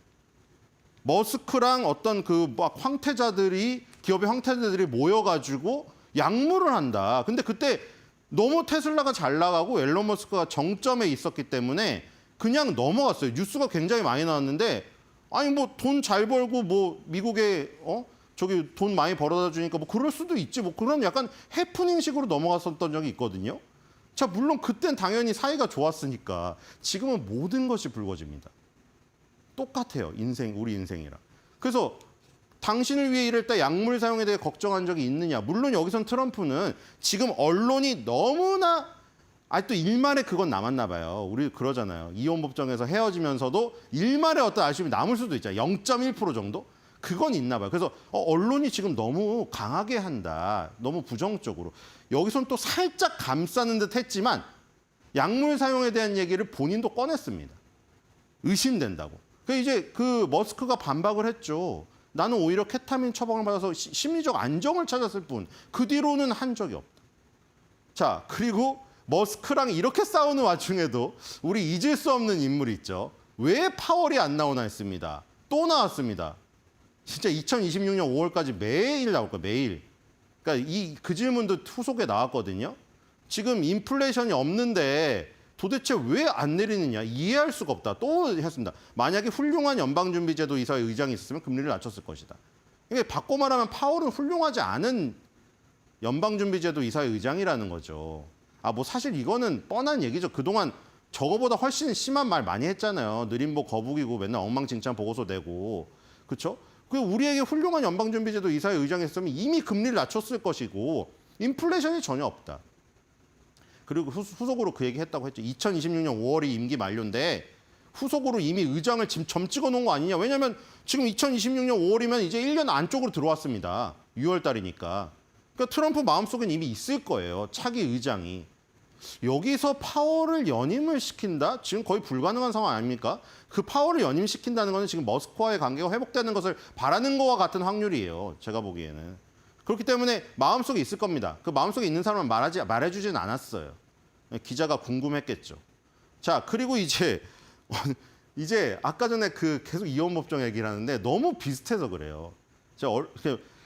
머스크랑 어떤 그 막 황태자들이, 기업의 황태자들이 모여가지고 약물을 한다. 근데 그때 너무 테슬라가 잘 나가고 앨런 머스크가 정점에 있었기 때문에 그냥 넘어갔어요. 뉴스가 굉장히 많이 나왔는데, 아니 뭐 돈 잘 벌고 뭐 미국에 저기 돈 많이 벌어다 주니까 뭐 그럴 수도 있지, 뭐 그런 약간 해프닝식으로 넘어갔었던 적이 있거든요. 자, 물론 그땐 당연히 사이가 좋았으니까. 지금은 모든 것이 불거집니다. 똑같아요, 우리 인생이랑. 그래서 당신을 위해 일할 때 약물 사용에 대해 걱정한 적이 있느냐? 물론 여기선 트럼프는 지금 언론이 너무나 아직도 일말에 그건 남았나 봐요. 우리 그러잖아요. 이혼 법정에서 헤어지면서도 일말에 어떤 아쉬움이 남을 수도 있잖아요. 0.1% 정도? 그건 있나 봐요. 그래서 언론이 지금 너무 강하게 한다. 너무 부정적으로. 여기선 또 살짝 감싸는 듯 했지만 약물 사용에 대한 얘기를 본인도 꺼냈습니다. 의심된다고. 이제 그 머스크가 반박을 했죠. 나는 오히려 케타민 처방을 받아서 심리적 안정을 찾았을 뿐 그 뒤로는 한 적이 없다. 자, 그리고 머스크랑 이렇게 싸우는 와중에도 우리 잊을 수 없는 인물이 있죠. 왜 파월이 안 나오나 했습니다. 또 나왔습니다. 진짜 2026년 5월까지 매일 나올 거예요. 매일. 그러니까 그 질문도 후속에 나왔거든요. 지금 인플레이션이 없는데 도대체 왜 안 내리느냐, 이해할 수가 없다. 또 했습니다. 만약에 훌륭한 연방준비제도 이사회 의장이 있었으면 금리를 낮췄을 것이다. 이게 바꿔 말하면 파월은 훌륭하지 않은 연방준비제도 이사회 의장이라는 거죠. 뭐 사실 이거는 뻔한 얘기죠. 그동안 저거보다 훨씬 심한 말 많이 했잖아요. 느림보 거북이고 맨날 엉망진창 보고서 내고. 그렇죠? 우리에게 훌륭한 연방준비제도 이사회 의장이었으면 이미 금리를 낮췄을 것이고 인플레이션이 전혀 없다. 그리고 후속으로 그 얘기 했다고 했죠. 2026년 5월이 임기 만료인데 후속으로 이미 의장을 지금 점 찍어 놓은 거 아니냐. 왜냐하면 지금 2026년 5월이면 이제 1년 안쪽으로 들어왔습니다. 6월 달이니까. 그러니까 트럼프 마음속엔 이미 있을 거예요. 차기 의장이. 여기서 파월을 연임을 시킨다? 지금 거의 불가능한 상황 아닙니까? 그 파월을 연임시킨다는 것은 지금 머스크와의 관계가 회복되는 것을 바라는 것과 같은 확률이에요. 제가 보기에는. 그렇기 때문에 마음속에 있을 겁니다. 그 마음속에 있는 사람은 말해주진 않았어요. 기자가 궁금했겠죠. 자, 그리고 이제 아까 전에 계속 이혼법정 얘기를 하는데 너무 비슷해서 그래요.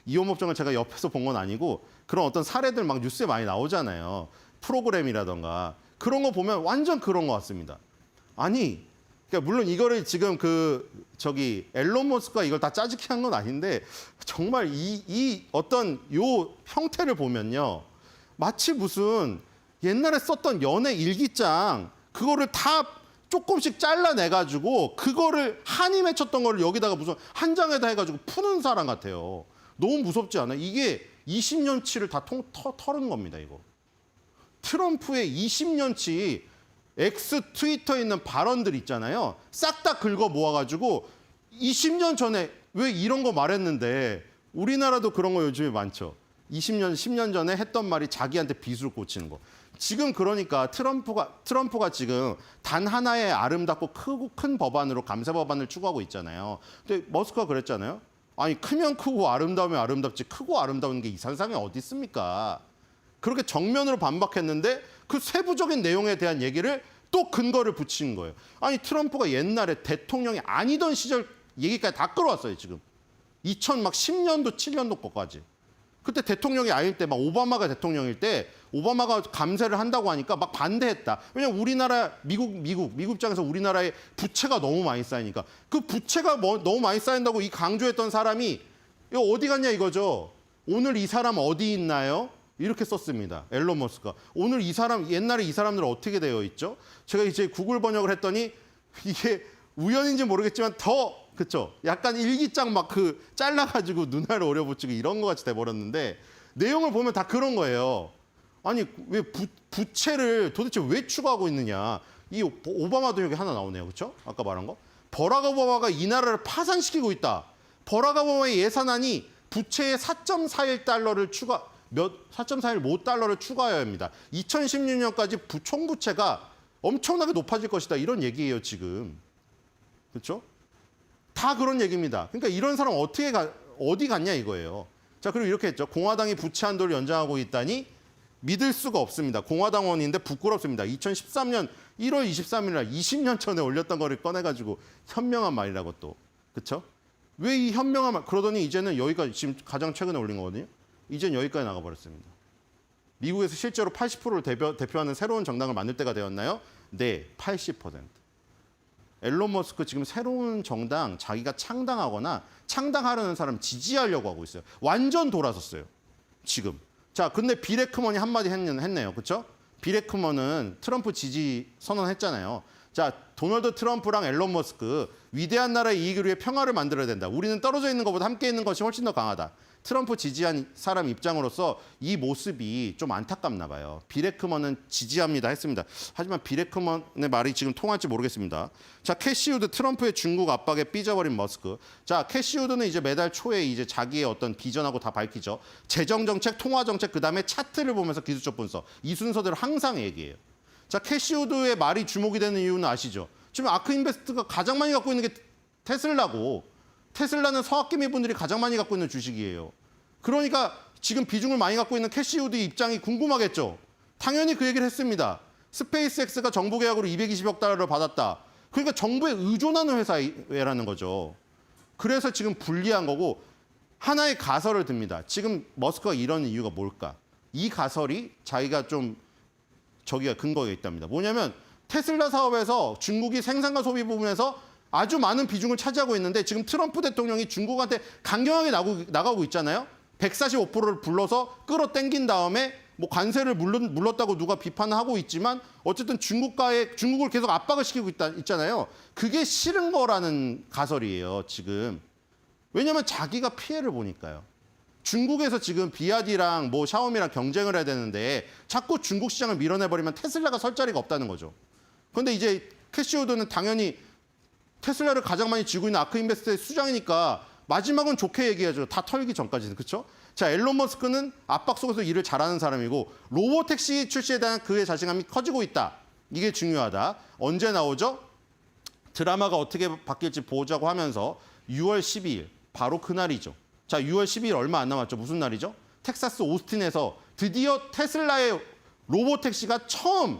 이혼법정을 제가 옆에서 본 건 아니고 그런 어떤 사례들 막 뉴스에 많이 나오잖아요. 프로그램이라던가 그런 거 보면 완전 그런 것 같습니다. 아니, 그러니까 물론 이거를 지금 앨런 머스크가 이걸 다 짜집기 한 건 아닌데 정말 이 어떤 요 형태를 보면요. 마치 무슨 옛날에 썼던 연애 일기장 그거를 다 조금씩 잘라내가지고 그거를 한이 맺혔던 거를 여기다가 무슨 한 장에다 해가지고 푸는 사람 같아요. 너무 무섭지 않아요? 이게 20년치를 다 털은 겁니다, 이거. 트럼프의 20년치 X 트위터에 있는 발언들 있잖아요. 싹 다 긁어 모아가지고 20년 전에 왜 이런 거 말했는데 우리나라도 그런 거 요즘에 많죠. 20년, 10년 전에 했던 말이 자기한테 빗을 꽂히는 거. 지금 그러니까 트럼프가 지금 단 하나의 아름답고 크고 큰 법안으로 감세 법안을 추구하고 있잖아요. 근데 머스크가 그랬잖아요. 아니 크면 크고 아름다우면 아름답지 크고 아름다운 게 이 세상에 어디 있습니까? 그렇게 정면으로 반박했는데 그 세부적인 내용에 대한 얘기를 또 근거를 붙인 거예요. 아니 트럼프가 옛날에 대통령이 아니던 시절 얘기까지 다 끌어왔어요. 지금 2010년도 7년도 거까지. 그때 대통령이 아닐 때 막 오바마가 대통령일 때 오바마가 감세를 한다고 하니까 막 반대했다. 왜냐면 우리나라 미국 입장에서 우리나라의 부채가 너무 많이 쌓이니까 그 부채가 너무 많이 쌓인다고 이 강조했던 사람이 이거 어디 갔냐 이거죠. 오늘 이 사람 어디 있나요? 이렇게 썼습니다. 앨런 머스크가. 오늘 옛날에 이 사람들은 어떻게 되어 있죠? 제가 이제 구글 번역을 했더니 이게 우연인지 모르겠지만 그쵸? 약간 일기장 막 잘라가지고 눈알 오려붙이고 이런 거 같이 돼버렸는데 내용을 보면 다 그런 거예요. 아니 왜 부채를 도대체 왜 추구하고 있느냐. 이 오바마도 여기 하나 나오네요. 그렇죠? 아까 말한 거. 버락 오바마가 이 나라를 파산시키고 있다. 버락 오바마의 예산안이 부채의 4.41달러를 4.41모 달러를 추가해야 합니다. 2016년까지 총부채가 엄청나게 높아질 것이다. 이런 얘기예요, 지금. 그렇죠? 다 그런 얘기입니다. 그러니까 이런 사람 어디 갔냐 이거예요. 자, 그리고 이렇게 했죠. 공화당이 부채 한도를 연장하고 있다니 믿을 수가 없습니다. 공화당원인데 부끄럽습니다. 2013년 1월 23일 날 20년 전에 올렸던 거를 꺼내가지고 현명한 말이라고 또. 그렇죠? 왜 이 현명한 말, 그러더니 이제는 여기가 지금 가장 최근에 올린 거거든요. 이제는 여기까지 나가버렸습니다. 미국에서 실제로 80%를 대표하는 새로운 정당을 만들 때가 되었나요? 네, 80%. 앨런 머스크 지금 새로운 정당 자기가 창당하거나 창당하려는 사람 지지하려고 하고 있어요. 완전 돌아섰어요. 지금. 자, 근데 빌 에크먼이 한마디 했네요. 그렇죠? 빌 에크먼은 트럼프 지지 선언했잖아요. 자, 도널드 트럼프랑 앨런 머스크 위대한 나라의 이익을 위해 평화를 만들어야 된다. 우리는 떨어져 있는 것보다 함께 있는 것이 훨씬 더 강하다. 트럼프 지지한 사람 입장으로서 이 모습이 좀 안타깝나 봐요. 빌 에크먼은 지지합니다 했습니다. 하지만 빌 에크먼의 말이 지금 통할지 모르겠습니다. 자, 캐시 우드 트럼프의 중국 압박에 삐져버린 머스크. 자, 캐시 우드는 이제 매달 초에 이제 자기의 어떤 비전하고 다 밝히죠. 재정 정책, 통화 정책, 그다음에 차트를 보면서 기술적 분석. 이 순서대로 항상 얘기해요. 자, 캐시 우드의 말이 주목이 되는 이유는 아시죠? 지금 아크 인베스트가 가장 많이 갖고 있는 게 테슬라고. 테슬라는 서학개미 분들이 가장 많이 갖고 있는 주식이에요. 그러니까 지금 비중을 많이 갖고 있는 캐시 우드의 입장이 궁금하겠죠. 당연히 그 얘기를 했습니다. 스페이스X가 정부 계약으로 220억 달러를 받았다. 그러니까 정부에 의존하는 회사라는 거죠. 그래서 지금 불리한 거고 하나의 가설을 듭니다. 지금 머스크가 이런 이유가 뭘까? 이 가설이 자기가 좀 저기가 근거가 있답니다. 뭐냐면 테슬라 사업에서 중국이 생산과 소비 부분에서 아주 많은 비중을 차지하고 있는데 지금 트럼프 대통령이 중국한테 강경하게 나가고 있잖아요. 145%를 불러서 끌어당긴 다음에 뭐 관세를 물렀다고 누가 비판을 하고 있지만 어쨌든 중국을 계속 압박을 시키고 있잖아요. 그게 싫은 거라는 가설이에요, 지금. 왜냐하면 자기가 피해를 보니까요. 중국에서 지금 비아디랑 뭐 샤오미랑 경쟁을 해야 되는데 자꾸 중국 시장을 밀어내버리면 테슬라가 설 자리가 없다는 거죠. 그런데 이제 캐시 우드는 당연히 테슬라를 가장 많이 쥐고 있는 아크 인베스트의 수장이니까 마지막은 좋게 얘기하죠. 다 털기 전까지는. 그렇죠? 자, 앨런 머스크는 압박 속에서 일을 잘하는 사람이고 로보택시 출시에 대한 그의 자신감이 커지고 있다. 이게 중요하다. 언제 나오죠? 드라마가 어떻게 바뀔지 보자고 하면서 6월 12일 바로 그날이죠. 자, 6월 12일 얼마 안 남았죠. 무슨 날이죠? 텍사스 오스틴에서 드디어 테슬라의 로보택시가 처음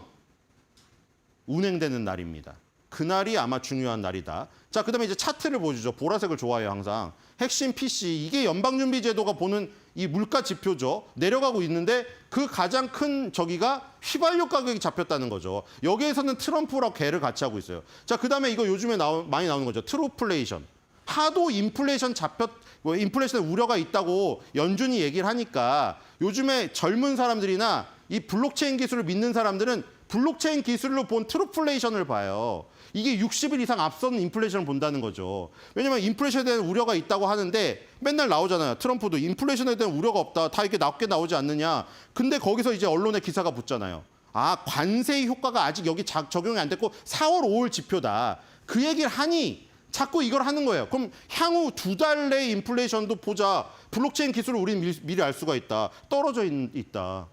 운행되는 날입니다. 그날이 아마 중요한 날이다. 자, 그다음에 이제 차트를 보여주죠. 보라색을 좋아해요, 항상. 핵심 PC, 이게 연방준비제도가 보는 이 물가 지표죠. 내려가고 있는데 그 가장 큰 저기가 휘발유 가격이 잡혔다는 거죠. 여기에서는 트럼프랑 개를 같이 하고 있어요. 자, 그다음에 이거 요즘에 많이 나오는 거죠. 트루플레이션. 하도 인플레이션에 우려가 있다고 연준이 얘기를 하니까 요즘에 젊은 사람들이나 이 블록체인 기술을 믿는 사람들은 블록체인 기술로 본 트루플레이션을 봐요. 이게 60일 이상 앞선 인플레이션을 본다는 거죠. 왜냐하면 인플레이션에 대한 우려가 있다고 하는데 맨날 나오잖아요. 트럼프도 인플레이션에 대한 우려가 없다. 다 이렇게 낮게 나오지 않느냐. 근데 거기서 이제 언론에 기사가 붙잖아요. 아, 관세의 효과가 아직 여기 적용이 안 됐고 4월 5일 지표다. 그 얘기를 하니 자꾸 이걸 하는 거예요. 그럼 향후 2달 내의 인플레이션도 보자. 블록체인 기술을 우리는 미리 알 수가 있다. 떨어져 있다.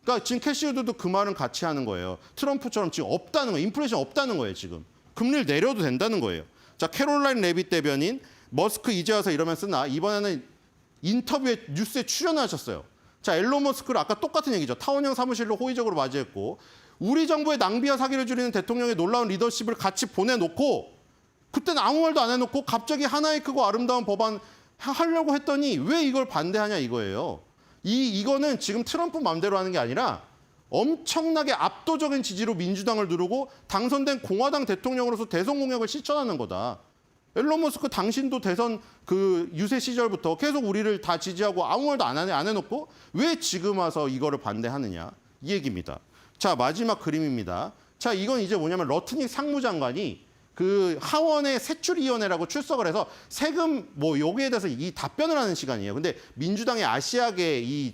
그러니까 지금 캐시 우드도 그 말은 같이 하는 거예요. 트럼프처럼 지금 없다는 거예요. 인플레이션 없다는 거예요, 지금. 금리를 내려도 된다는 거예요. 자, 캐롤라인 레빗 대변인, 머스크 이제 와서 이러면 쓰나? 이번에는 인터뷰에 뉴스에 출연하셨어요. 자, 앨런 머스크를 아까 똑같은 얘기죠. 타원형 사무실로 호의적으로 맞이했고 우리 정부의 낭비와 사기를 줄이는 대통령의 놀라운 리더십을 같이 보내놓고 그때는 아무 말도 안 해놓고 갑자기 하나의 크고 아름다운 법안 하려고 했더니 왜 이걸 반대하냐 이거예요. 이거는 지금 트럼프 마음대로 하는 게 아니라 엄청나게 압도적인 지지로 민주당을 누르고 당선된 공화당 대통령으로서 대선 공약을 실천하는 거다. 앨런 머스크 당신도 대선 그 유세 시절부터 계속 우리를 다 지지하고 아무 말도 안 해놓고 왜 지금 와서 이거를 반대하느냐 이 얘기입니다. 자, 마지막 그림입니다. 자, 이건 이제 뭐냐면 러트닉 상무장관이 그 하원의 세출위원회라고 출석을 해서 세금 뭐 여기에 대해서 이 답변을 하는 시간이에요. 근데 민주당의 아시아계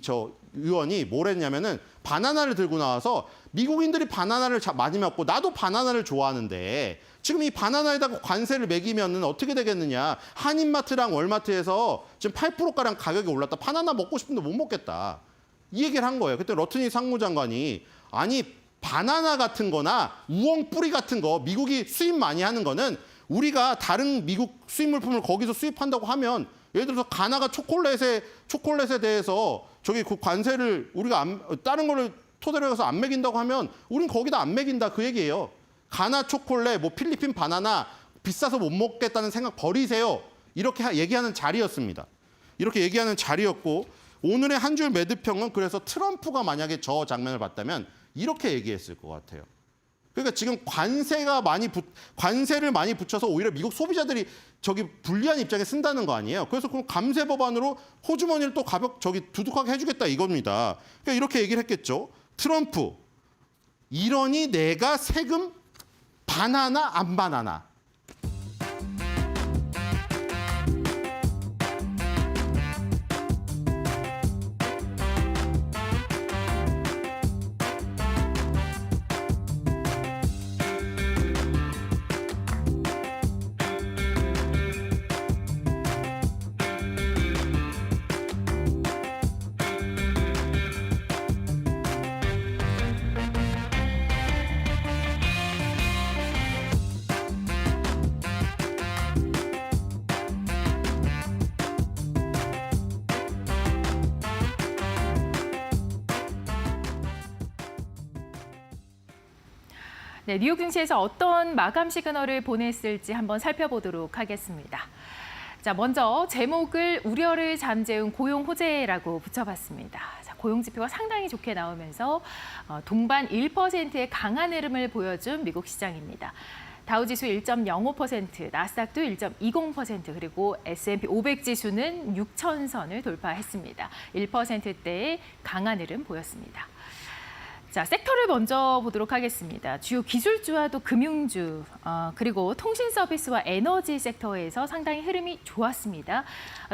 의원이 뭘 했냐면은 바나나를 들고 나와서 미국인들이 바나나를 많이 먹고 나도 바나나를 좋아하는데 지금 이 바나나에다가 관세를 매기면은 어떻게 되겠느냐. 한인마트랑 월마트에서 지금 8%가량 가격이 올랐다. 바나나 먹고 싶은데 못 먹겠다. 이 얘기를 한 거예요. 그때 러트닉 상무장관이 아니 바나나 같은 거나 우엉 뿌리 같은 거 미국이 수입 많이 하는 거는 우리가 다른 미국 수입 물품을 거기서 수입한다고 하면 예를 들어서 가나가 초콜릿에 대해서 저기 그 관세를 우리가 다른 거를 토대로 해서 안 매긴다고 하면 우린 거기다 안 매긴다 그 얘기예요. 가나 초콜릿, 뭐 필리핀 바나나 비싸서 못 먹겠다는 생각 버리세요. 이렇게 얘기하는 자리였습니다. 이렇게 얘기하는 자리였고 오늘의 한 줄 매듭평은 그래서 트럼프가 만약에 저 장면을 봤다면 이렇게 얘기했을 것 같아요. 그러니까 지금 관세를 많이 붙여서 오히려 미국 소비자들이 저기 불리한 입장에 쓴다는 거 아니에요. 그래서 그럼 감세 법안으로 호주머니를 또 두둑하게 해주겠다 이겁니다. 그러니까 이렇게 얘기를 했겠죠. 트럼프, 이러니 내가 세금 바나나 안 바나나. 네, 뉴욕 증시에서 어떤 마감 시그널을 보냈을지 한번 살펴보도록 하겠습니다. 자, 먼저 제목을 우려를 잠재운 고용 호재라고 붙여봤습니다. 자, 고용 지표가 상당히 좋게 나오면서 동반 1%의 강한 흐름을 보여준 미국 시장입니다. 다우지수 1.05%, 나스닥도 1.20%, 그리고 S&P 500 지수는 6,000선을 돌파했습니다. 1%대의 강한 흐름 보였습니다. 자, 섹터를 먼저 보도록 하겠습니다. 주요 기술주와 또 금융주, 그리고 통신 서비스와 에너지 섹터에서 상당히 흐름이 좋았습니다.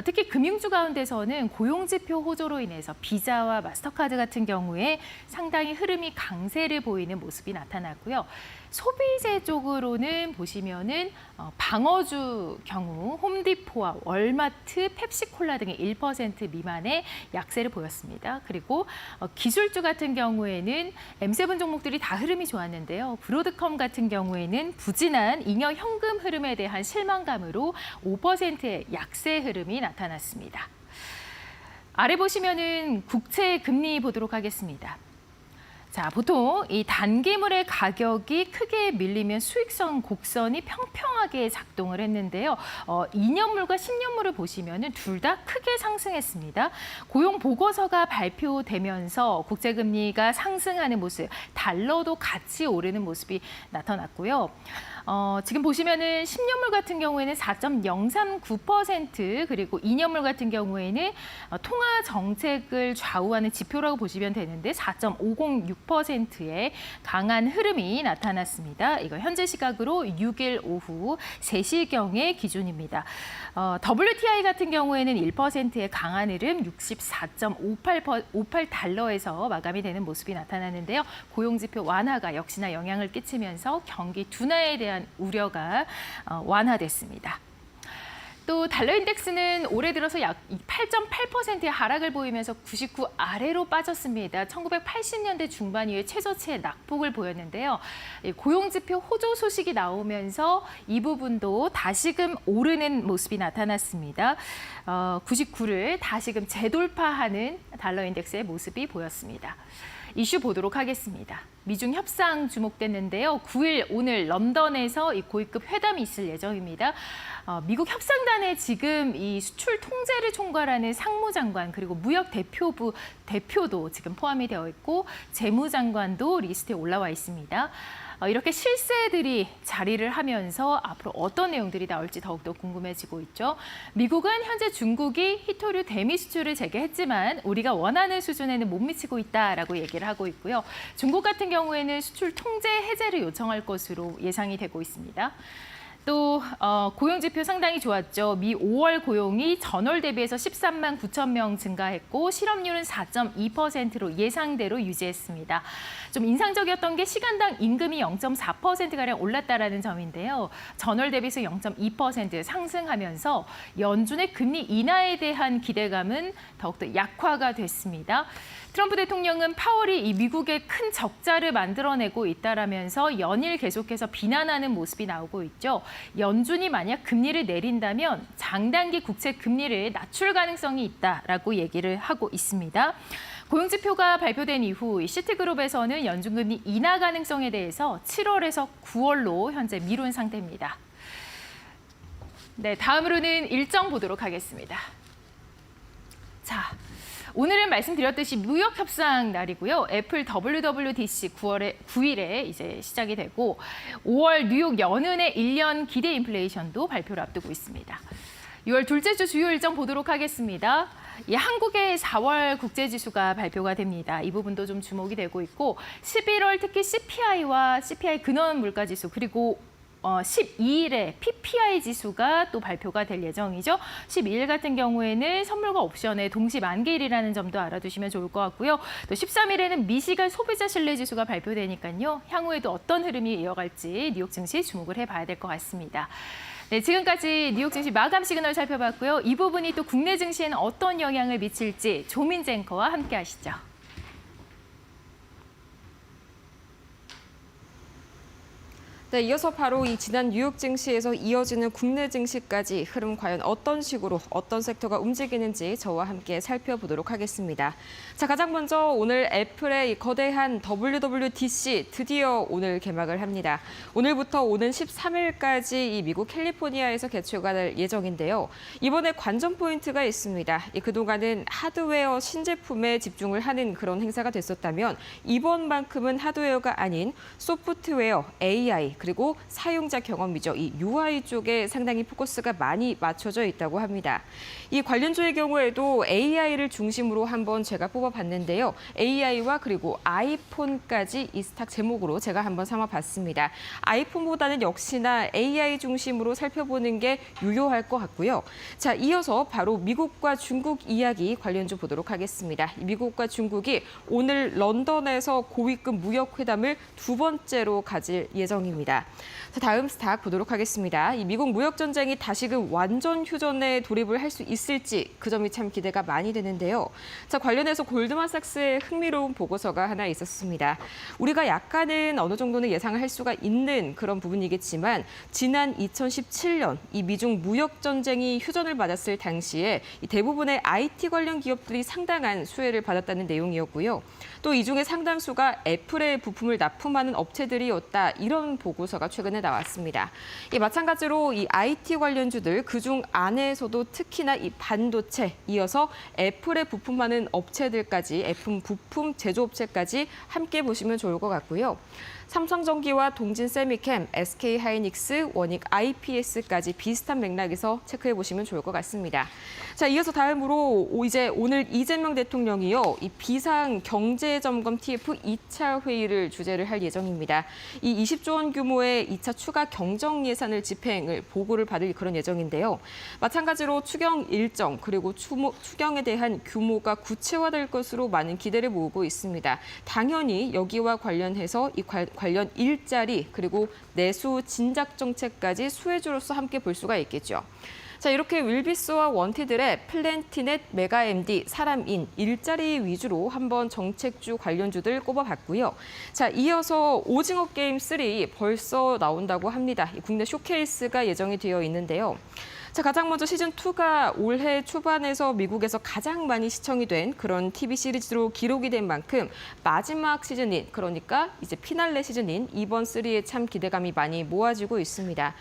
특히 금융주 가운데서는 고용지표 호조로 인해서 비자와 마스터카드 같은 경우에 상당히 흐름이 강세를 보이는 모습이 나타났고요. 소비재 쪽으로는 보시면은 방어주 경우 홈디포와 월마트, 펩시콜라 등의 1% 미만의 약세를 보였습니다. 그리고 기술주 같은 경우에는 M7 종목들이 다 흐름이 좋았는데요. 브로드컴 같은 경우에는 부진한 잉여 현금 흐름에 대한 실망감으로 5%의 약세 흐름이 나타났습니다. 아래 보시면은 국채 금리 보도록 하겠습니다. 자, 보통 이 단기물의 가격이 크게 밀리면 수익성 곡선이 평평하게 작동을 했는데요. 2년물과 10년물을 보시면은 둘 다 크게 상승했습니다. 고용 보고서가 발표되면서 국제 금리가 상승하는 모습, 달러도 같이 오르는 모습이 나타났고요. 지금 보시면은 10년물 같은 경우에는 4.039%, 그리고 2년물 같은 경우에는 통화 정책을 좌우하는 지표라고 보시면 되는데 4.506%의 강한 흐름이 나타났습니다. 이거 현재 시각으로 6일 오후 3시경의 기준입니다. WTI 같은 경우에는 1%의 강한 흐름 64.58달러에서 마감이 되는 모습이 나타나는데요. 고용지표 완화가 역시나 영향을 끼치면서 경기 둔화에 대한 우려가 완화됐습니다. 또 달러 인덱스는 올해 들어서 약 8.8%의 하락을 보이면서 99 아래로 빠졌습니다. 1980년대 중반 이후에 최저치의 낙폭을 보였는데요. 고용지표 호조 소식이 나오면서 이 부분도 다시금 오르는 모습이 나타났습니다. 99를 다시금 재돌파하는 달러 인덱스의 모습이 보였습니다. 이슈 보도록 하겠습니다. 미중 협상 주목됐는데요. 9일 오늘 런던에서 이 고위급 회담이 있을 예정입니다. 미국 협상단에 지금 이 수출 통제를 총괄하는 상무장관 그리고 무역 대표부 대표도 지금 포함이 되어 있고 재무장관도 리스트에 올라와 있습니다. 이렇게 실세들이 자리를 하면서 앞으로 어떤 내용들이 나올지 더욱더 궁금해지고 있죠. 미국은 현재 중국이 희토류 대미 수출을 재개했지만 우리가 원하는 수준에는 못 미치고 있다라고 얘기를 하고 있고요. 중국 같은 경우에는 수출 통제 해제를 요청할 것으로 예상이 되고 있습니다. 또 고용지표 상당히 좋았죠. 미 5월 고용이 전월 대비해서 13만 9천 명 증가했고 실업률은 4.2%로 예상대로 유지했습니다. 좀 인상적이었던 게 시간당 임금이 0.4%가량 올랐다라는 점인데요. 전월 대비해서 0.2% 상승하면서 연준의 금리 인하에 대한 기대감은 더욱더 약화가 됐습니다. 트럼프 대통령은 파월이 이 미국의 큰 적자를 만들어내고 있다라면서 연일 계속해서 비난하는 모습이 나오고 있죠. 연준이 만약 금리를 내린다면 장단기 국채 금리를 낮출 가능성이 있다라고 얘기를 하고 있습니다. 고용지표가 발표된 이후 시티그룹에서는 연준금리 인하 가능성에 대해서 7월에서 9월로 현재 미룬 상태입니다. 네, 다음으로는 일정 보도록 하겠습니다. 자, 오늘은 말씀드렸듯이 무역 협상 날이고요. 애플 WWDC 9일에 이제 시작이 되고 5월 뉴욕 연은의 1년 기대 인플레이션도 발표를 앞두고 있습니다. 6월 둘째 주 주요 일정 보도록 하겠습니다. 한국의 4월 국제지수가 발표가 됩니다. 이 부분도 좀 주목이 되고 있고 11월 특히 CPI와 CPI 근원 물가지수 그리고 12일에 PPI 지수가 또 발표가 될 예정이죠. 12일 같은 경우에는 선물과 옵션의 동시 만기일이라는 점도 알아두시면 좋을 것 같고요. 또 13일에는 미시간 소비자 신뢰 지수가 발표되니까요. 향후에도 어떤 흐름이 이어갈지 뉴욕 증시 주목을 해봐야 될 것 같습니다. 네, 지금까지 뉴욕 증시 마감 시그널 살펴봤고요. 이 부분이 또 국내 증시에는 어떤 영향을 미칠지 조민재 앵커와 함께 하시죠. 네, 이어서 바로 이 지난 뉴욕 증시에서 이어지는 국내 증시까지 흐름 과연 어떤 식으로 어떤 섹터가 움직이는지 저와 함께 살펴보도록 하겠습니다. 자, 가장 먼저 오늘 애플의 이 거대한 WWDC 드디어 오늘 개막을 합니다. 오늘부터 오는 13일까지 이 미국 캘리포니아에서 개최가 될 예정인데요. 이번에 관전 포인트가 있습니다. 그동안은 하드웨어 신제품에 집중을 하는 그런 행사가 됐었다면 이번만큼은 하드웨어가 아닌 소프트웨어, AI, 그리고 사용자 경험이죠. 이 UI 쪽에 상당히 포커스가 많이 맞춰져 있다고 합니다. 이 관련주의 경우에도 AI를 중심으로 한번 제가 뽑아봤는데요. AI와 그리고 아이폰까지 이 스탁 제목으로 제가 한번 삼아봤습니다. 아이폰보다는 역시나 AI 중심으로 살펴보는 게 유효할 것 같고요. 자, 이어서 바로 미국과 중국 이야기 관련주 보도록 하겠습니다. 미국과 중국이 오늘 런던에서 고위급 무역회담을 두 번째로 가질 예정입니다. 자, 다음 스탁 보도록 하겠습니다. 이 미국 무역 전쟁이 다시금 완전 휴전에 돌입을 할 수 있을지 그 점이 참 기대가 많이 되는데요. 자, 관련해서 골드만삭스의 흥미로운 보고서가 하나 있었습니다. 우리가 약간은 어느 정도는 예상을 할 수가 있는 그런 부분이겠지만 지난 2017년 이 미중 무역 전쟁이 휴전을 맞았을 당시에 이 대부분의 IT 관련 기업들이 상당한 수혜를 받았다는 내용이었고요. 또 이 중에 상당수가 애플의 부품을 납품하는 업체들이었다. 이런 보고서가 최근에 나왔습니다. 마찬가지로 이 IT 관련주들 그중 안에서도 특히나 이 반도체 이어서 애플에 부품하는 업체들까지 애플 부품 제조업체까지 함께 보시면 좋을 것 같고요. 삼성전기와 동진세미캠, SK하이닉스, 원익 IPS까지 비슷한 맥락에서 체크해 보시면 좋을 것 같습니다. 자, 이어서 다음으로 이제 오늘 이재명 대통령이요, 이 비상경제점검 TF 2차 회의를 주재를 할 예정입니다. 이 20조 원 규모의 2차 추가 경정 예산을 집행을 보고를 받을 그런 예정인데요. 마찬가지로 추경 일정 그리고 추경에 대한 규모가 구체화될 것으로 많은 기대를 모으고 있습니다. 당연히 여기와 관련해서 이 관련 일자리 그리고 내수 진작 정책까지 수혜주로서 함께 볼 수가 있겠죠. 자, 이렇게 윌비스와 원티들의 플랜티넷, 메가MD, 사람인, 일자리 위주로 한번 정책주 관련주들 꼽아봤고요. 자, 이어서 오징어 게임 3 벌써 나온다고 합니다. 국내 쇼케이스가 예정이 되어 있는데요. 자, 가장 먼저 시즌2가 올해 초반에서 미국에서 가장 많이 시청이 된 그런 TV 시리즈로 기록이 된 만큼 마지막 시즌인, 그러니까 이제 피날레 시즌인 이번 3에 참 기대감이 많이 모아지고 있습니다.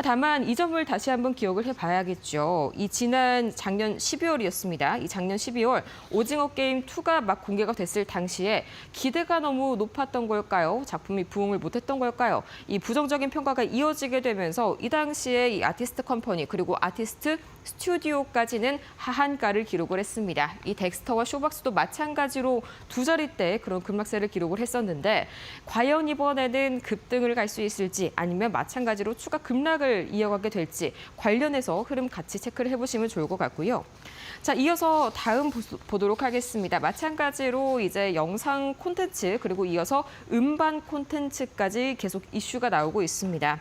다만 이 점을 다시 한번 기억을 해봐야겠죠. 이 작년 12월이었습니다. 이 작년 12월 오징어 게임 2가 막 공개가 됐을 당시에 기대가 너무 높았던 걸까요? 작품이 부응을 못했던 걸까요? 이 부정적인 평가가 이어지게 되면서 이 당시에 이 아티스트 컴퍼니 그리고 아티스트 스튜디오까지는 하한가를 기록을 했습니다. 이 덱스터와 쇼박스도 마찬가지로 두 자릿대 그런 급락세를 기록을 했었는데 과연 이번에는 급등을 갈 수 있을지 아니면 마찬가지로 추가 급락을 이어가게 될지 관련해서 흐름 같이 체크를 해보시면 좋을 것 같고요. 자, 이어서 다음 보도록 하겠습니다. 마찬가지로 이제 영상 콘텐츠 그리고 이어서 음반 콘텐츠까지 계속 이슈가 나오고 있습니다.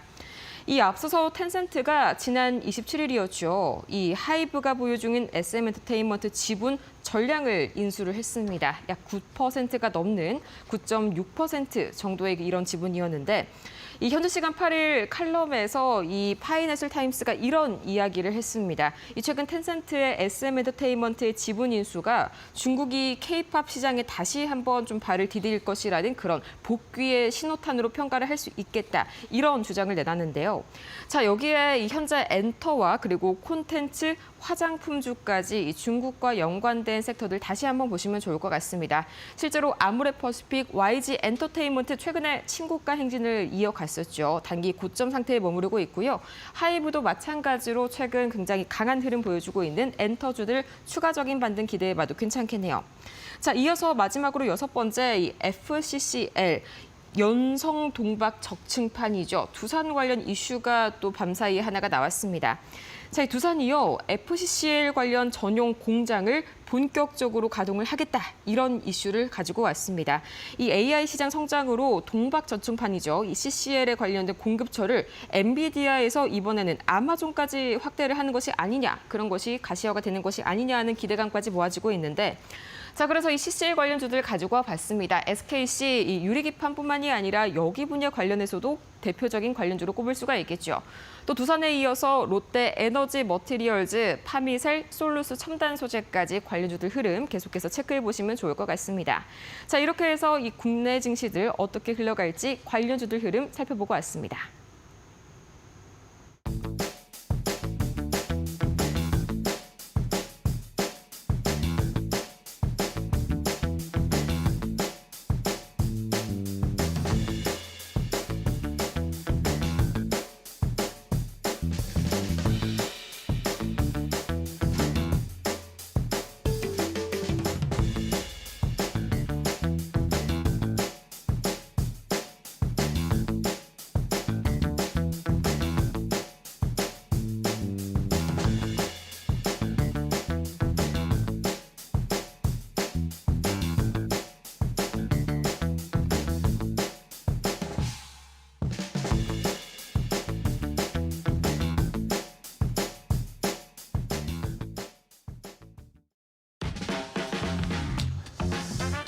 이 앞서서 텐센트가 지난 27일이었죠. 이 하이브가 보유 중인 SM 엔터테인먼트 지분 전량을 인수를 했습니다. 약 9%가 넘는 9.6% 정도의 이런 지분이었는데 이 현지 시간 8일 칼럼에서 이 파이낸셜 타임스가 이런 이야기를 했습니다. 이 최근 텐센트의 SM 엔터테인먼트의 지분 인수가 중국이 K-팝 시장에 다시 한번 좀 발을 디딜 것이라는 그런 복귀의 신호탄으로 평가를 할 수 있겠다. 이런 주장을 내놨는데요. 자, 여기에 이 현재 엔터와 그리고 콘텐츠, 화장품주까지 이 중국과 연관된 섹터들 다시 한번 보시면 좋을 것 같습니다. 실제로 아모레퍼시픽, YG 엔터테인먼트 최근에 친고가 행진을 이어갔었죠. 단기 고점 상태에 머무르고 있고요. 하이브도 마찬가지로 최근 굉장히 강한 흐름 보여주고 있는 엔터주들 추가적인 반등 기대해봐도 괜찮겠네요. 자, 이어서 마지막으로 6번째 이 FCCL. 연성 동박 적층판이죠. 두산 관련 이슈가 또 밤사이에 하나가 나왔습니다. 자, 이 두산이요. FCCL 관련 전용 공장을 본격적으로 가동을 하겠다. 이런 이슈를 가지고 왔습니다. 이 AI 시장 성장으로 동박 저층판이죠. 이 CCL에 관련된 공급처를 엔비디아에서 이번에는 아마존까지 확대를 하는 것이 아니냐. 그런 것이 가시화가 되는 것이 아니냐 하는 기대감까지 모아지고 있는데 자, 그래서 이 CCL 관련주들 가지고 와봤습니다. SKC 이 유리기판뿐만이 아니라 여기 분야 관련해서도 대표적인 관련주로 꼽을 수가 있겠죠. 또 두산에 이어서 롯데 에너지 머티리얼즈, 파미셀, 솔루스 첨단 소재까지 관련주들 흐름 계속해서 체크해 보시면 좋을 것 같습니다. 자, 이렇게 해서 이 국내 증시들 어떻게 흘러갈지 관련주들 흐름 살펴보고 왔습니다.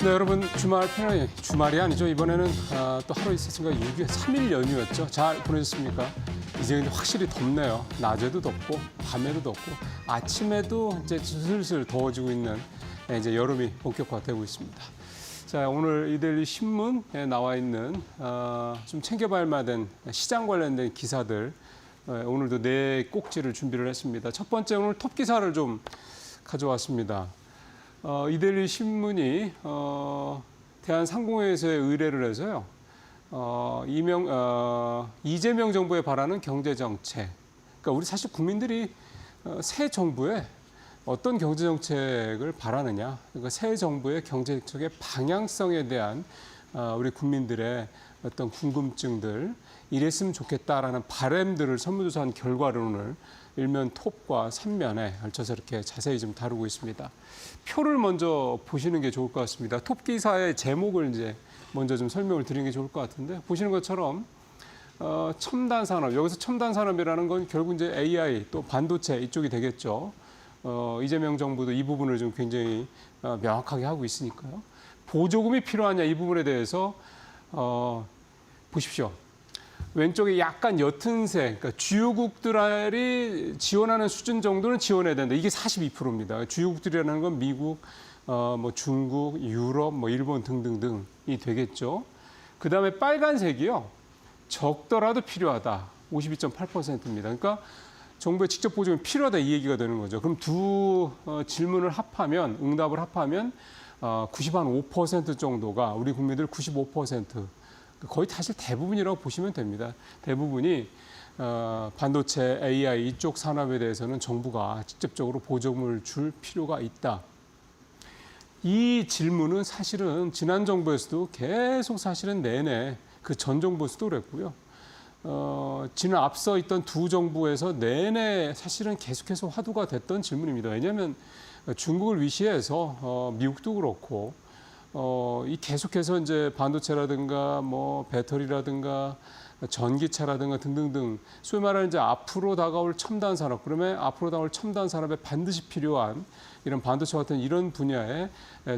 네, 여러분 주말이 아니죠. 이번에는 또 하루 있었으니까 6일 3일 연휴였죠. 잘 보내셨습니까? 이제 근데 확실히 덥네요. 낮에도 덥고 밤에도 덥고 아침에도 이제 슬슬 더워지고 있는 이제 여름이 본격화되고 있습니다. 자, 오늘 이데일리 신문에 나와 있는 좀 챙겨봐야 할 만한 시장 관련된 기사들 오늘도 네 꼭지를 준비를 했습니다. 첫 번째 오늘 톱 기사를 좀 가져왔습니다. 이데일리 신문이 대한상공회에서의 의뢰를 해서요. 이재명 정부에 바라는 경제정책. 그러니까 우리 사실 국민들이 새 정부에 어떤 경제정책을 바라느냐. 그러니까 새 정부의 경제정책의 방향성에 대한 우리 국민들의 어떤 궁금증들, 이랬으면 좋겠다라는 바람들을 설문조사한 결과를 오늘 일면 톱과 3면에 걸쳐서 이렇게 자세히 좀 다루고 있습니다. 표를 먼저 보시는 게 좋을 것 같습니다. 톱 기사의 제목을 이제 먼저 좀 설명을 드리는 게 좋을 것 같은데 보시는 것처럼 첨단 산업, 여기서 첨단 산업이라는 건 결국 이제 AI 또 반도체 이쪽이 되겠죠. 이재명 정부도 이 부분을 좀 굉장히 명확하게 하고 있으니까요. 보조금이 필요하냐 이 부분에 대해서 보십시오. 왼쪽에 약간 옅은 색, 그러니까 주요국들이 지원하는 수준 정도는 지원해야 된다. 이게 42%입니다. 주요국들이라는 건 미국, 뭐 중국, 유럽, 뭐 일본 등등등이 되겠죠. 그 다음에 빨간색이요. 적더라도 필요하다. 52.8%입니다. 그러니까 정부의 직접 보조금이 필요하다 이 얘기가 되는 거죠. 그럼 두 질문을 합하면, 응답을 합하면 95% 정도가 우리 국민들 95%. 거의 사실 대부분이라고 보시면 됩니다. 대부분이 반도체, AI 이쪽 산업에 대해서는 정부가 직접적으로 보조금을 줄 필요가 있다. 이 질문은 사실은 지난 정부에서도 계속 사실은 내내 그 전 정부에서도 그랬고요. 지난 앞서 있던 두 정부에서 내내 사실은 계속해서 화두가 됐던 질문입니다. 왜냐하면 중국을 위시해서 미국도 그렇고 이 계속해서 이제 반도체라든가 뭐 배터리라든가 전기차라든가 등등등 소위 말하는 이제 앞으로 다가올 첨단 산업, 그러면 앞으로 다가올 첨단 산업에 반드시 필요한 이런 반도체 같은 이런 분야에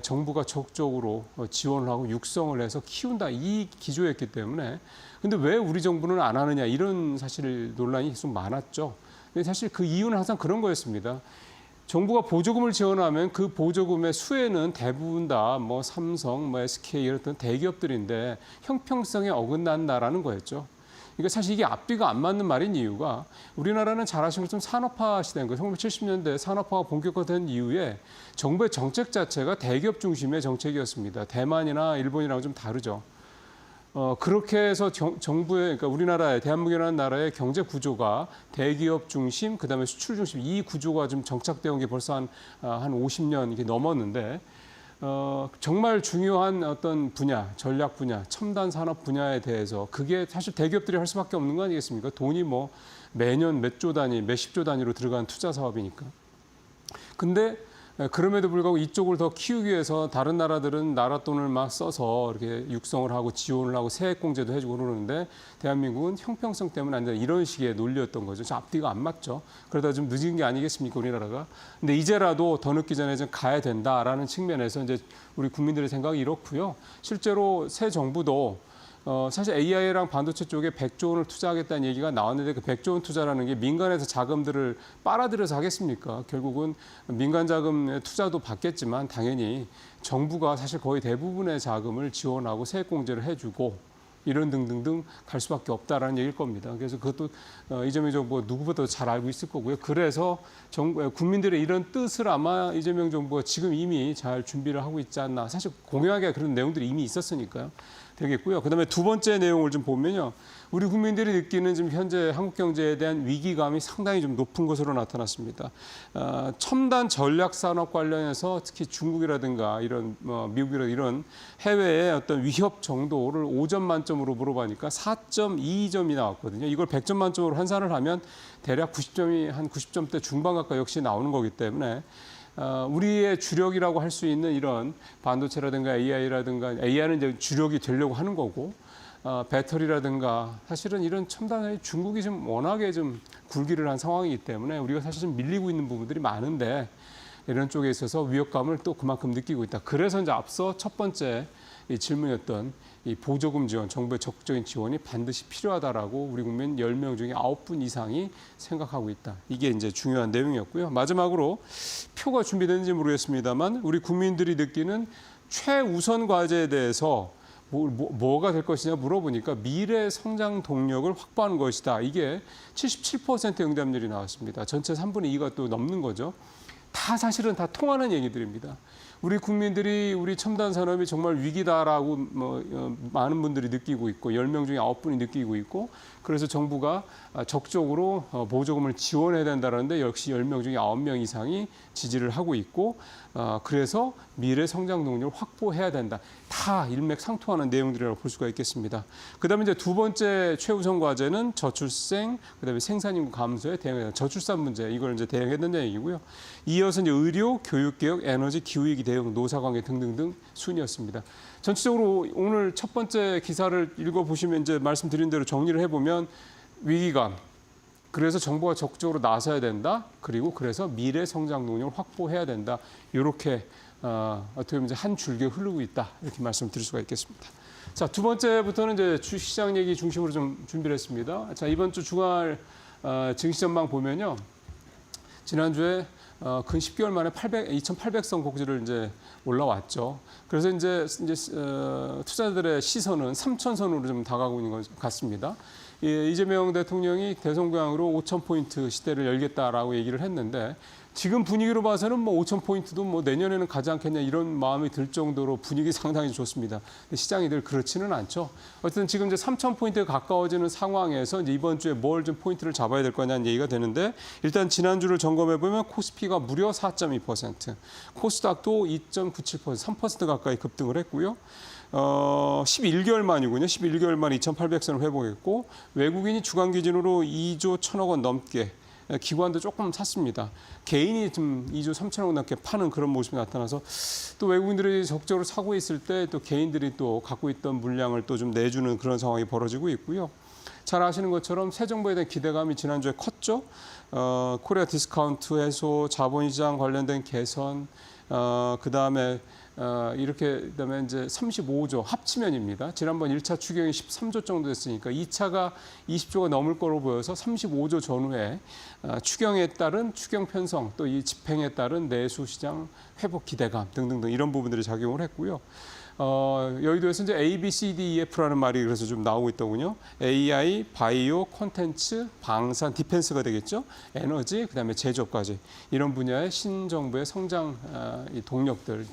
정부가 적극적으로 지원을 하고 육성을 해서 키운다 이 기조였기 때문에 근데 왜 우리 정부는 안 하느냐 이런 사실 논란이 좀 많았죠. 근데 사실 그 이유는 항상 그런 거였습니다. 정부가 보조금을 지원하면 그 보조금의 수혜는 대부분 다 뭐 삼성, 뭐 SK 이런 대기업들인데 형평성에 어긋난다라는 거였죠. 그러니까 사실 이게 앞뒤가 안 맞는 말인 이유가 우리나라는 잘 아시는 것처럼 산업화 시대인 거예요. 1970년대 산업화가 본격화된 이후에 정부의 정책 자체가 대기업 중심의 정책이었습니다. 대만이나 일본이랑 좀 다르죠. 그렇게 해서 정부의, 그러니까 우리나라의, 대한민국이라는 나라의 경제 구조가 대기업 중심, 그다음에 수출 중심, 이 구조가 좀 정착되어 온 게 벌써 한 50년 이게 넘었는데, 정말 중요한 어떤 분야, 전략 분야, 첨단 산업 분야에 대해서 그게 사실 대기업들이 할 수밖에 없는 거 아니겠습니까? 돈이 뭐 매년 몇 조 단위, 몇십 조 단위로 들어간 투자 사업이니까. 근데 그럼에도 불구하고 이쪽을 더 키우기 위해서 다른 나라들은 나라 돈을 막 써서 이렇게 육성을 하고 지원을 하고 세액공제도 해주고 그러는데 대한민국은 형평성 때문에 안 된다 이런 식의 논리였던 거죠. 좀 앞뒤가 안 맞죠. 그러다 좀 늦은 게 아니겠습니까, 우리나라가. 근데 이제라도 더 늦기 전에 좀 가야 된다라는 측면에서 이제 우리 국민들의 생각이 이렇고요. 실제로 새 정부도 사실 AI랑 반도체 쪽에 100조 원을 투자하겠다는 얘기가 나왔는데 그 100조 원 투자라는 게 민간에서 자금들을 빨아들여서 하겠습니까? 결국은 민간 자금 투자도 받겠지만 당연히 정부가 사실 거의 대부분의 자금을 지원하고 세액공제를 해주고 이런 등등등 갈 수밖에 없다라는 얘기일 겁니다. 그래서 그것도 이재명 정부가 누구보다 잘 알고 있을 거고요. 그래서 국민들의 이런 뜻을 아마 이재명 정부가 지금 이미 잘 준비를 하고 있지 않나. 사실 공약에 그런 내용들이 이미 있었으니까요. 되겠고요. 그다음에 두 번째 내용을 좀 보면요. 우리 국민들이 느끼는 지금 현재 한국 경제에 대한 위기감이 상당히 좀 높은 것으로 나타났습니다. 첨단 전략 산업 관련해서 특히 중국이라든가 이런 미국이라든가 이런 해외의 어떤 위협 정도를 5점 만점으로 물어보니까 4.2점이 나왔거든요. 이걸 100점 만점으로 환산을 하면 대략 90점이 한 90점대 중반 가까이 역시 나오는 거기 때문에 우리의 주력이라고 할 수 있는 이런 반도체라든가 AI라든가 AI는 이제 주력이 되려고 하는 거고 배터리라든가 사실은 이런 첨단의 중국이 좀 워낙에 좀 굴기를 한 상황이기 때문에 우리가 사실 좀 밀리고 있는 부분들이 많은데 이런 쪽에 있어서 위협감을 또 그만큼 느끼고 있다. 그래서 이제 앞서 첫 번째 이 질문이었던 이 보조금 지원, 정부의 적극적인 지원이 반드시 필요하다라고 우리 국민 10명 중에 9분 이상이 생각하고 있다. 이게 이제 중요한 내용이었고요. 마지막으로 표가 준비됐는지 모르겠습니다만 우리 국민들이 느끼는 최우선 과제에 대해서 뭐가 될 것이냐 물어보니까 미래 성장 동력을 확보하는 것이다. 이게 77% 응답률이 나왔습니다. 전체 3분의 2가 또 넘는 거죠. 다 사실은 다 통하는 얘기들입니다. 우리 국민들이 우리 첨단 산업이 정말 위기다라고 많은 분들이 느끼고 있고 10명 중에 9분이 느끼고 있고 그래서 정부가 적극적으로 보조금을 지원해야 된다는데 역시 10명 중에 9명 이상이 지지를 하고 있고 그래서 미래 성장 동력을 확보해야 된다. 다 일맥상통하는 내용들이라고 볼 수가 있겠습니다. 그다음에 이제 두 번째 최우선 과제는 저출생, 그다음에 생산인구 감소에 대응해야 저출산 문제 이걸 이제 대응해야 된다는 얘기고요. 이어서 이제 의료, 교육개혁, 에너지, 기후위기 대응, 노사관계 등등등 순이었습니다. 전체적으로 오늘 첫 번째 기사를 읽어보시면 이제 말씀드린 대로 정리를 해보면 위기감, 그래서 정부가 적극적으로 나서야 된다. 그리고 그래서 미래 성장 동력을 확보해야 된다. 이렇게 어떻게 보면 이제 한 줄기에 흐르고 있다. 이렇게 말씀드릴 수가 있겠습니다. 자, 두 번째부터는 이제 주시장 얘기 중심으로 좀 준비를 했습니다. 자, 이번 주 주말 증시 전망 보면요. 지난주에 근 10개월 만에 2,800선 고지를 이제 올라왔죠. 그래서 이제 투자자들의 시선은 3,000선으로 좀 다가오고 있는 것 같습니다. 이재명 대통령이 대선광으로 5,000포인트 시대를 열겠다라고 얘기를 했는데 지금 분위기로 봐서는 뭐 5,000포인트도 뭐 내년에는 가지 않겠냐 이런 마음이 들 정도로 분위기 상당히 좋습니다. 근데 시장이 늘 그렇지는 않죠. 어쨌든 지금 이제 3,000포인트에 가까워지는 상황에서 이제 이번 주에 뭘 좀 포인트를 잡아야 될 거냐는 얘기가 되는데 일단 지난주를 점검해 보면 코스피가 무려 4.2%, 코스닥도 2.97%, 3% 가까이 급등을 했고요. 11개월 만이군요. 11개월 만 2,800선을 회복했고 외국인이 주간 기준으로 2조 1,000억 원 넘게 기관도 조금 샀습니다. 개인이 좀 2조 3천억 원 넘게 파는 그런 모습이 나타나서 또 외국인들이 적극적으로 사고 있을 때 또 개인들이 또 갖고 있던 물량을 또 좀 내주는 그런 상황이 벌어지고 있고요. 잘 아시는 것처럼 새 정부에 대한 기대감이 지난주에 컸죠. 코리아 디스카운트 해소, 자본시장 관련된 개선, 그다음에 이렇게 그다음에 이제 35조 합치면입니다. 지난번 1차 추경이 13조 정도 됐으니까 2차가 20조가 넘을 거로 보여서 35조 전후에 추경에 따른 추경 편성 또 이 집행에 따른 내수 시장 회복 기대감 등등등 이런 부분들이 작용을 했고요. 여의도에서 이제 A, B, C, D, E, F라는 말이 그래서 좀 나오고 있더군요. AI, 바이오, 콘텐츠, 방산, 디펜스가 되겠죠. 에너지, 그다음에 제조업까지 이런 분야의 신정부의 성장 동력들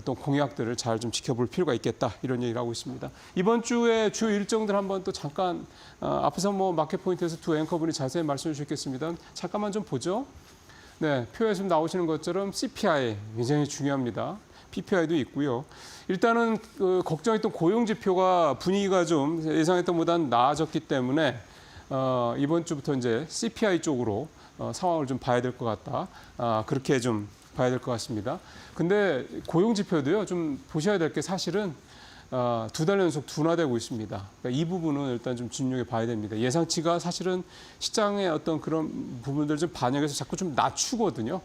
또 공약들을 잘 좀 지켜볼 필요가 있겠다 이런 얘기를 하고 있습니다. 이번 주에 주요 일정들 한번 또 잠깐 앞에서 뭐 마켓 포인트에서 두 앵커분이 자세히 말씀해 주셨겠습니다. 잠깐만 좀 보죠. 네, 표에 좀 나오시는 것처럼 CPI 굉장히 중요합니다. PPI도 있고요. 일단은 걱정했던 고용 지표가 분위기가 좀 예상했던 보다는 나아졌기 때문에 이번 주부터 이제 CPI 쪽으로 상황을 좀 봐야 될 것 같다. 그렇게 좀 봐야 될 것 같습니다. 근데 고용 지표도요 좀 보셔야 될 게 사실은 2달 연속 둔화되고 있습니다. 그러니까 이 부분은 일단 좀 중요하게 봐야 됩니다. 예상치가 사실은 시장의 어떤 그런 부분들 좀 반영해서 자꾸 좀 낮추거든요.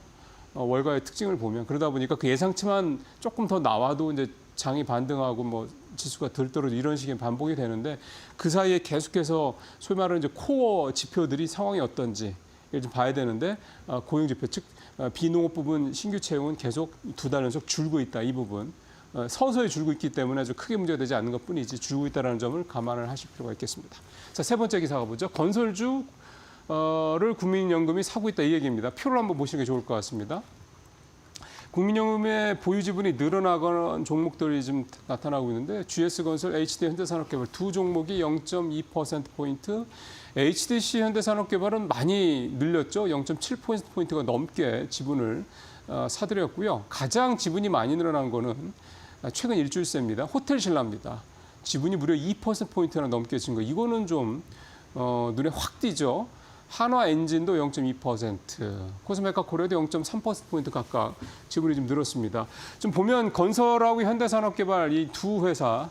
월가의 특징을 보면 그러다 보니까 그 예상치만 조금 더 나와도 이제 장이 반등하고 뭐 지수가 덜 떨어지고 이런 식의 반복이 되는데 그 사이에 계속해서 소위 말하는 이제 코어 지표들이 상황이 어떤지 좀 봐야 되는데 고용 지표 즉 비농업 부분 신규 채용은 계속 2달 연속 줄고 있다 이 부분 서서히 줄고 있기 때문에 아주 크게 문제가 되지 않는 것뿐이지 줄고 있다는 점을 감안을 하실 필요가 있겠습니다. 자, 세 번째 기사가 보죠. 건설주를 국민연금이 사고 있다 이 얘기입니다. 표를 한번 보시는 게 좋을 것 같습니다. 국민연금의 보유 지분이 늘어나가는 종목들이 좀 나타나고 있는데 GS건설, HD 현대산업개발 두 종목이 0.2%포인트, HDC 현대산업개발은 많이 늘렸죠. 0.7%포인트가 넘게 지분을 사들였고요. 가장 지분이 많이 늘어난 거는 최근 일주일 새입니다. 호텔신라입니다. 지분이 무려 2%포인트나 넘게 진 거. 이거는 좀 눈에 확 띄죠. 한화엔진도 0.2%, 코스메카 코리아도 0.3%포인트 각각 지분이 좀 늘었습니다. 좀 보면 건설하고 현대산업개발 이 두 회사,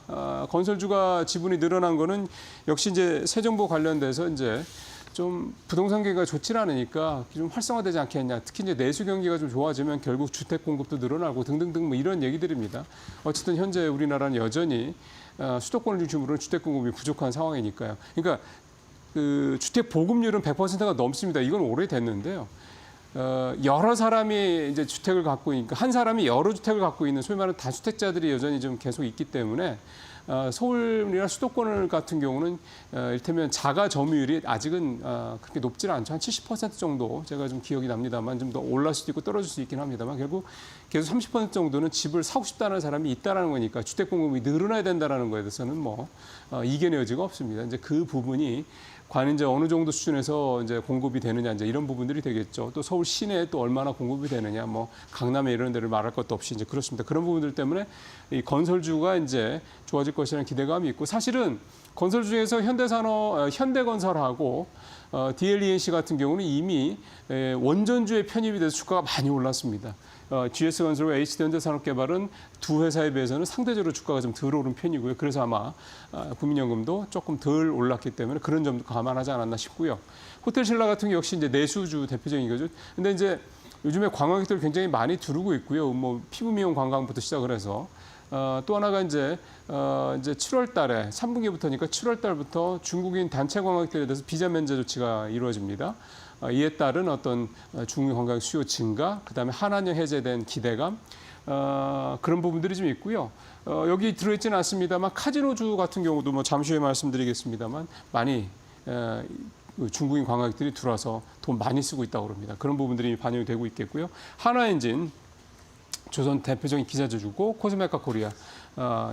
건설주가 지분이 늘어난 거는 역시 이제 새 정부 관련돼서 이제 좀 부동산 경기가 좋지 않으니까 좀 활성화되지 않겠냐. 특히 이제 내수 경기가 좀 좋아지면 결국 주택 공급도 늘어나고 등등등 뭐 이런 얘기들입니다. 어쨌든 현재 우리나라는 여전히 수도권을 중심으로 주택 공급이 부족한 상황이니까요. 그러니까 그 주택 보급률은 100%가 넘습니다. 이건 오래됐는데요. 여러 사람이 이제 주택을 갖고 있으니까 한 사람이 여러 주택을 갖고 있는 소위 말하는 다주택자들이 여전히 좀 계속 있기 때문에 서울이나 수도권 같은 경우는 이를테면 자가 점유율이 아직은 그렇게 높지는 않죠. 한 70% 정도 제가 좀 기억이 납니다만 좀 더 올라갈 수도 있고 떨어질 수 있긴 합니다만 결국 계속 30% 정도는 집을 사고 싶다는 사람이 있다라는 거니까 주택 공급이 늘어나야 된다라는 거에 대해서는 뭐 이견의 여지가 없습니다. 이제 그 부분이 과연 이제 어느 정도 수준에서 이제 공급이 되느냐 이제 이런 부분들이 되겠죠. 또 서울 시내에 또 얼마나 공급이 되느냐, 뭐 강남에 이런 데를 말할 것도 없이 이제 그렇습니다. 그런 부분들 때문에 이 건설주가 이제 좋아질 것이라는 기대감이 있고 사실은 건설 중에서 현대건설하고 DLENC 같은 경우는 이미 원전주에 편입이 돼서 주가가 많이 올랐습니다. GS건설과 HD현대산업개발은 두 회사에 비해서는 상대적으로 주가가 좀 덜 오른 편이고요. 그래서 아마 국민연금도 조금 덜 올랐기 때문에 그런 점도 감안하지 않았나 싶고요. 호텔신라 같은 경우 역시 이제 내수주 대표적인 거죠. 근데 이제 요즘에 관광객들 굉장히 많이 들어오고 있고요. 뭐 피부 미용 관광부터 시작을 해서 또 하나가 이제 7월 달에 3분기부터니까 7월 달부터 중국인 단체 관광객들에 대해서 비자 면제 조치가 이루어집니다. 이에 따른 어떤 중국 관광 수요 증가, 그다음에 한한령 해제된 기대감 그런 부분들이 좀 있고요. 여기 들어있지는 않습니다만 카지노주 같은 경우도 뭐 잠시 후에 말씀드리겠습니다만 많이 중국인 관광객들이 들어와서 돈 많이 쓰고 있다고 합니다. 그런 부분들이 반영이 되고 있겠고요. 한화엔진 조선 대표적인 기자주고 코스메카 코리아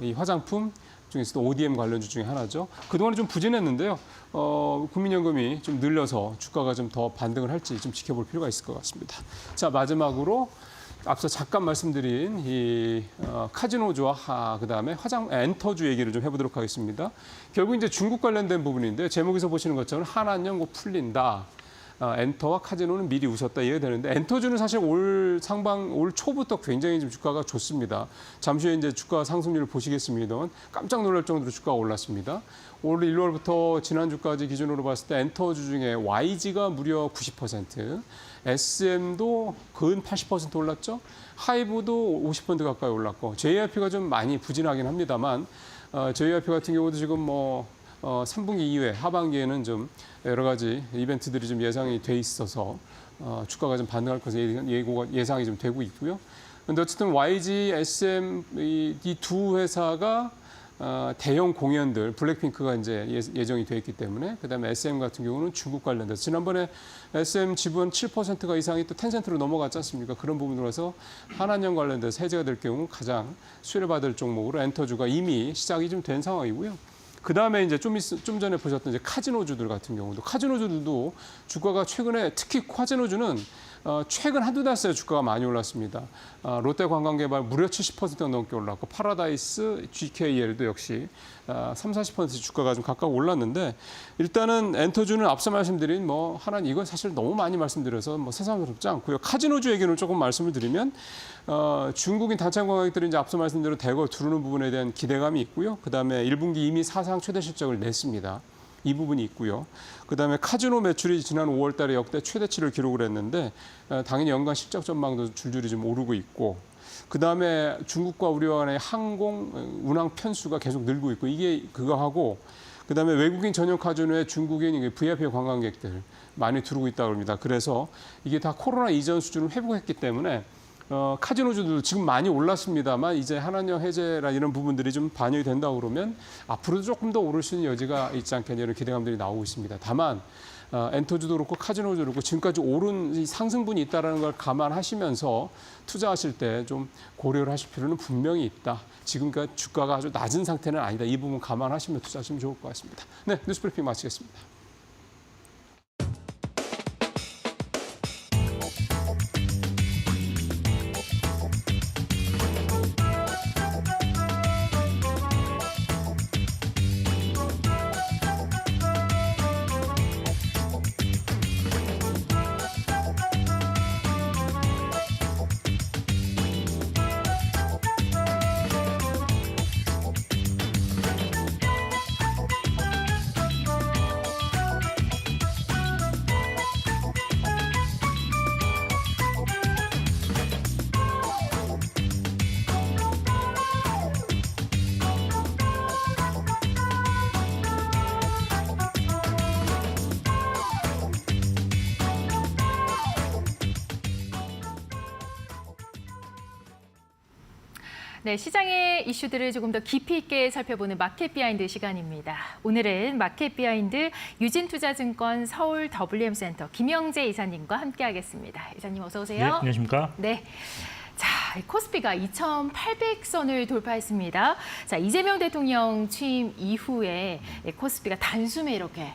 이 화장품 중에서도 ODM 관련주 중에 하나죠. 그동안에 좀 부진했는데요. 국민연금이 좀 늘려서 주가가 좀 더 반등을 할지 좀 지켜볼 필요가 있을 것 같습니다. 자, 마지막으로 앞서 잠깐 말씀드린 이 카지노주와 그다음에 엔터주 얘기를 좀 해보도록 하겠습니다. 결국 이제 중국 관련된 부분인데 제목에서 보시는 것처럼 한한령 풀린다. 엔터와 카지노는 미리 웃었다 이해가 되는데 엔터주는 사실 올 초부터 굉장히 좀 주가가 좋습니다. 잠시 후에 이제 주가 상승률을 보시겠습니다만 깜짝 놀랄 정도로 주가가 올랐습니다. 올 1월부터 지난주까지 기준으로 봤을 때 엔터주 중에 YG가 무려 90%, SM도 근 80% 올랐죠. 하이브도 50% 가까이 올랐고 JYP가 좀 많이 부진하긴 합니다만 JYP 같은 경우도 지금 3분기 이후에 하반기에는 좀 여러 가지 이벤트들이 좀 예상이 돼 있어서 주가가 좀 반등할 것으로 예상이 좀 되고 있고요. 근데 어쨌든 YG, SM 이 두 회사가 대형 공연들, 블랙핑크가 이제 예정이 돼 있기 때문에 그다음에 SM 같은 경우는 중국 관련돼서 지난번에 SM 지분 7%가 이상이 또 텐센트로 넘어갔지 않습니까? 그런 부분으로서 한한령 관련돼서 해제가 될 경우 가장 수혜를 받을 종목으로 엔터주가 이미 시작이 좀 된 상황이고요. 그다음에 이제 좀 전에 보셨던 이제 카지노주들 같은 경우도 카지노주들도 주가가 최근에 특히 카지노주는 최근 한두 달 사이에 주가가 많이 올랐습니다. 롯데관광개발 무려 70% 넘게 올랐고 파라다이스, GKL도 역시 30-40% 주가가 좀 각각 올랐는데 일단은 엔터주는 앞서 말씀드린 하나 이건 사실 너무 많이 말씀드려서 새삼스럽지 않고요. 카지노주 얘기는 조금 말씀을 드리면 중국인 단체 관광객들이 이제 앞서 말씀드린 대거 두르는 부분에 대한 기대감이 있고요. 그다음에 1분기 이미 사상 최대 실적을 냈습니다. 이 부분이 있고요. 그다음에 카지노 매출이 지난 5월 달에 역대 최대치를 기록을 했는데 당연히 연간 실적 전망도 줄줄이 좀 오르고 있고 그다음에 중국과 우리와 간의 항공 운항 편수가 계속 늘고 있고 이게 그거하고 그다음에 외국인 전용 카지노에 중국인 VIP 관광객들 많이 들어오고 있다고 합니다. 그래서 이게 다 코로나 이전 수준을 회복했기 때문에 카지노주도 지금 많이 올랐습니다만 이제 한한령 해제라 이런 부분들이 좀 반영이 된다고 그러면 앞으로도 조금 더 오를 수 있는 여지가 있지 않겠냐 이런 기대감들이 나오고 있습니다. 다만 엔터주도 그렇고 카지노주도 그렇고 지금까지 오른 이 상승분이 있다는 걸 감안하시면서 투자하실 때 좀 고려를 하실 필요는 분명히 있다. 지금까지 주가가 아주 낮은 상태는 아니다. 이 부분 감안하시면 투자하시면 좋을 것 같습니다. 네, 뉴스브리핑 마치겠습니다. 네, 시장의 이슈들을 조금 더 깊이 있게 살펴보는 마켓 비하인드 시간입니다. 오늘은 마켓 비하인드 유진투자증권 서울 WM센터 김영재 이사님과 함께하겠습니다. 이사님 어서 오세요. 네, 안녕하십니까? 네. 자, 코스피가 2,800선을 돌파했습니다. 자, 이재명 대통령 취임 이후에 코스피가 단숨에 이렇게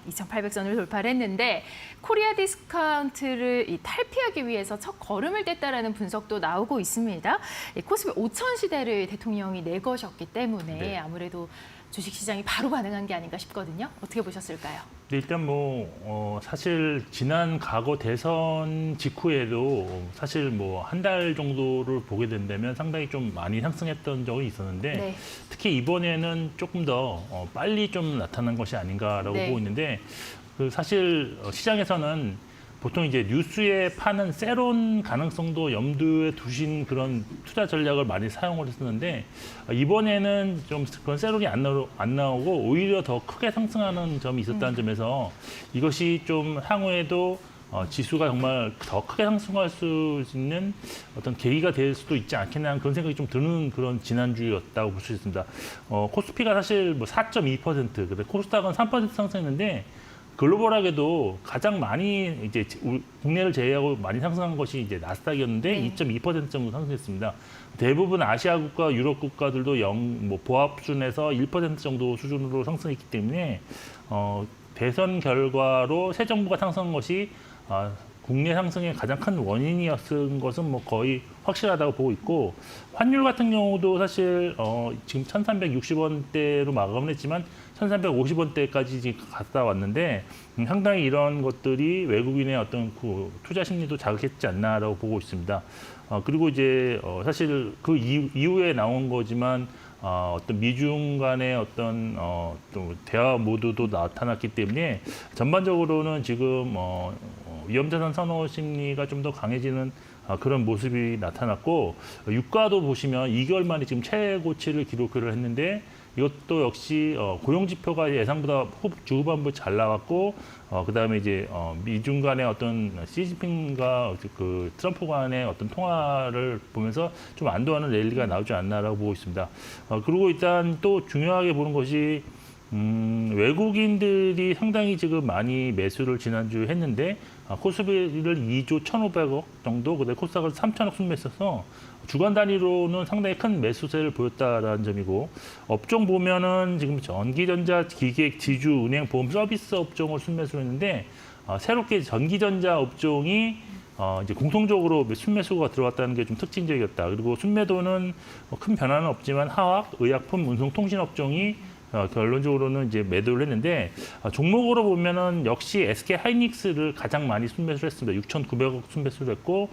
2,800선을 돌파를 했는데 코리아 디스카운트를 탈피하기 위해서 첫 걸음을 뗐다라는 분석도 나오고 있습니다. 코스피 5천 시대를 대통령이 내거셨기 때문에 아무래도 주식시장이 바로 반응한 게 아닌가 싶거든요. 어떻게 보셨을까요? 네, 일단 사실 지난 과거 대선 직후에도 사실 한 달 정도를 보게 된다면 상당히 좀 많이 상승했던 적이 있었는데 특히 이번에는 조금 더 빨리 좀 나타난 것이 아닌가라고 보고 있는데 사실 시장에서는 보통 이제 뉴스에 파는 세론 가능성도 염두에 두신 그런 투자 전략을 많이 사용을 했었는데 이번에는 좀 그런 세론이 안 나오고 오히려 더 크게 상승하는 점이 있었다는 점에서 이것이 좀 향후에도 지수가 정말 더 크게 상승할 수 있는 어떤 계기가 될 수도 있지 않겠나 하는 그런 생각이 좀 드는 그런 지난주였다고 볼 수 있습니다. 코스피가 사실 4.2%, 근데 코스닥은 3% 상승했는데 글로벌하게도 가장 많이 이제 국내를 제외하고 많이 상승한 것이 이제 나스닥이었는데 2.2% 정도 상승했습니다. 대부분 아시아 국가, 유럽 국가들도 보합순에서 1% 정도 수준으로 상승했기 때문에 대선 결과로 새 정부가 상승한 것이 국내 상승의 가장 큰 원인이었던 것은 뭐 거의 확실하다고 보고 있고 환율 같은 경우도 사실 지금 1,360원대로 마감을 했지만 1,350원대까지 지금 갔다 왔는데 상당히 이런 것들이 외국인의 어떤 그 투자 심리도 자극했지 않나라고 보고 있습니다. 그리고 이제 사실 그 이후에 나온 거지만 어떤 미중 간의 어떤 또 대화 모드도 나타났기 때문에 전반적으로는 지금 위험자산 선호 심리가 좀 더 강해지는 그런 모습이 나타났고 유가도 보시면 2개월 만에 지금 최고치를 기록을 했는데 이것도 역시 고용지표가 예상보다 중후반부 잘 나왔고 그다음에 이제 미중 간의 어떤 시진핑과 그 트럼프 간의 어떤 통화를 보면서 좀 안도하는 랠리가 나오지 않나라고 보고 있습니다. 그리고 일단 또 중요하게 보는 것이 외국인들이 상당히 지금 많이 매수를 지난주에 했는데 코스피를 2조 1,500억 정도, 그다음에 코스닥을 3,000억 순매했어서 주간 단위로는 상당히 큰 매수세를 보였다라는 점이고 업종 보면은 지금 전기전자, 기계, 지주, 은행, 보험 서비스 업종을 순매수를 했는데 새롭게 전기전자 업종이 이제 공통적으로 순매수가 들어왔다는 게 좀 특징적이었다. 그리고 순매도는 큰 변화는 없지만 화학, 의약품, 운송, 통신 업종이 결론적으로는 이제 매도를 했는데 종목으로 보면은 역시 SK 하이닉스를 가장 많이 순매수를 했습니다. 6,900억 순매수를 했고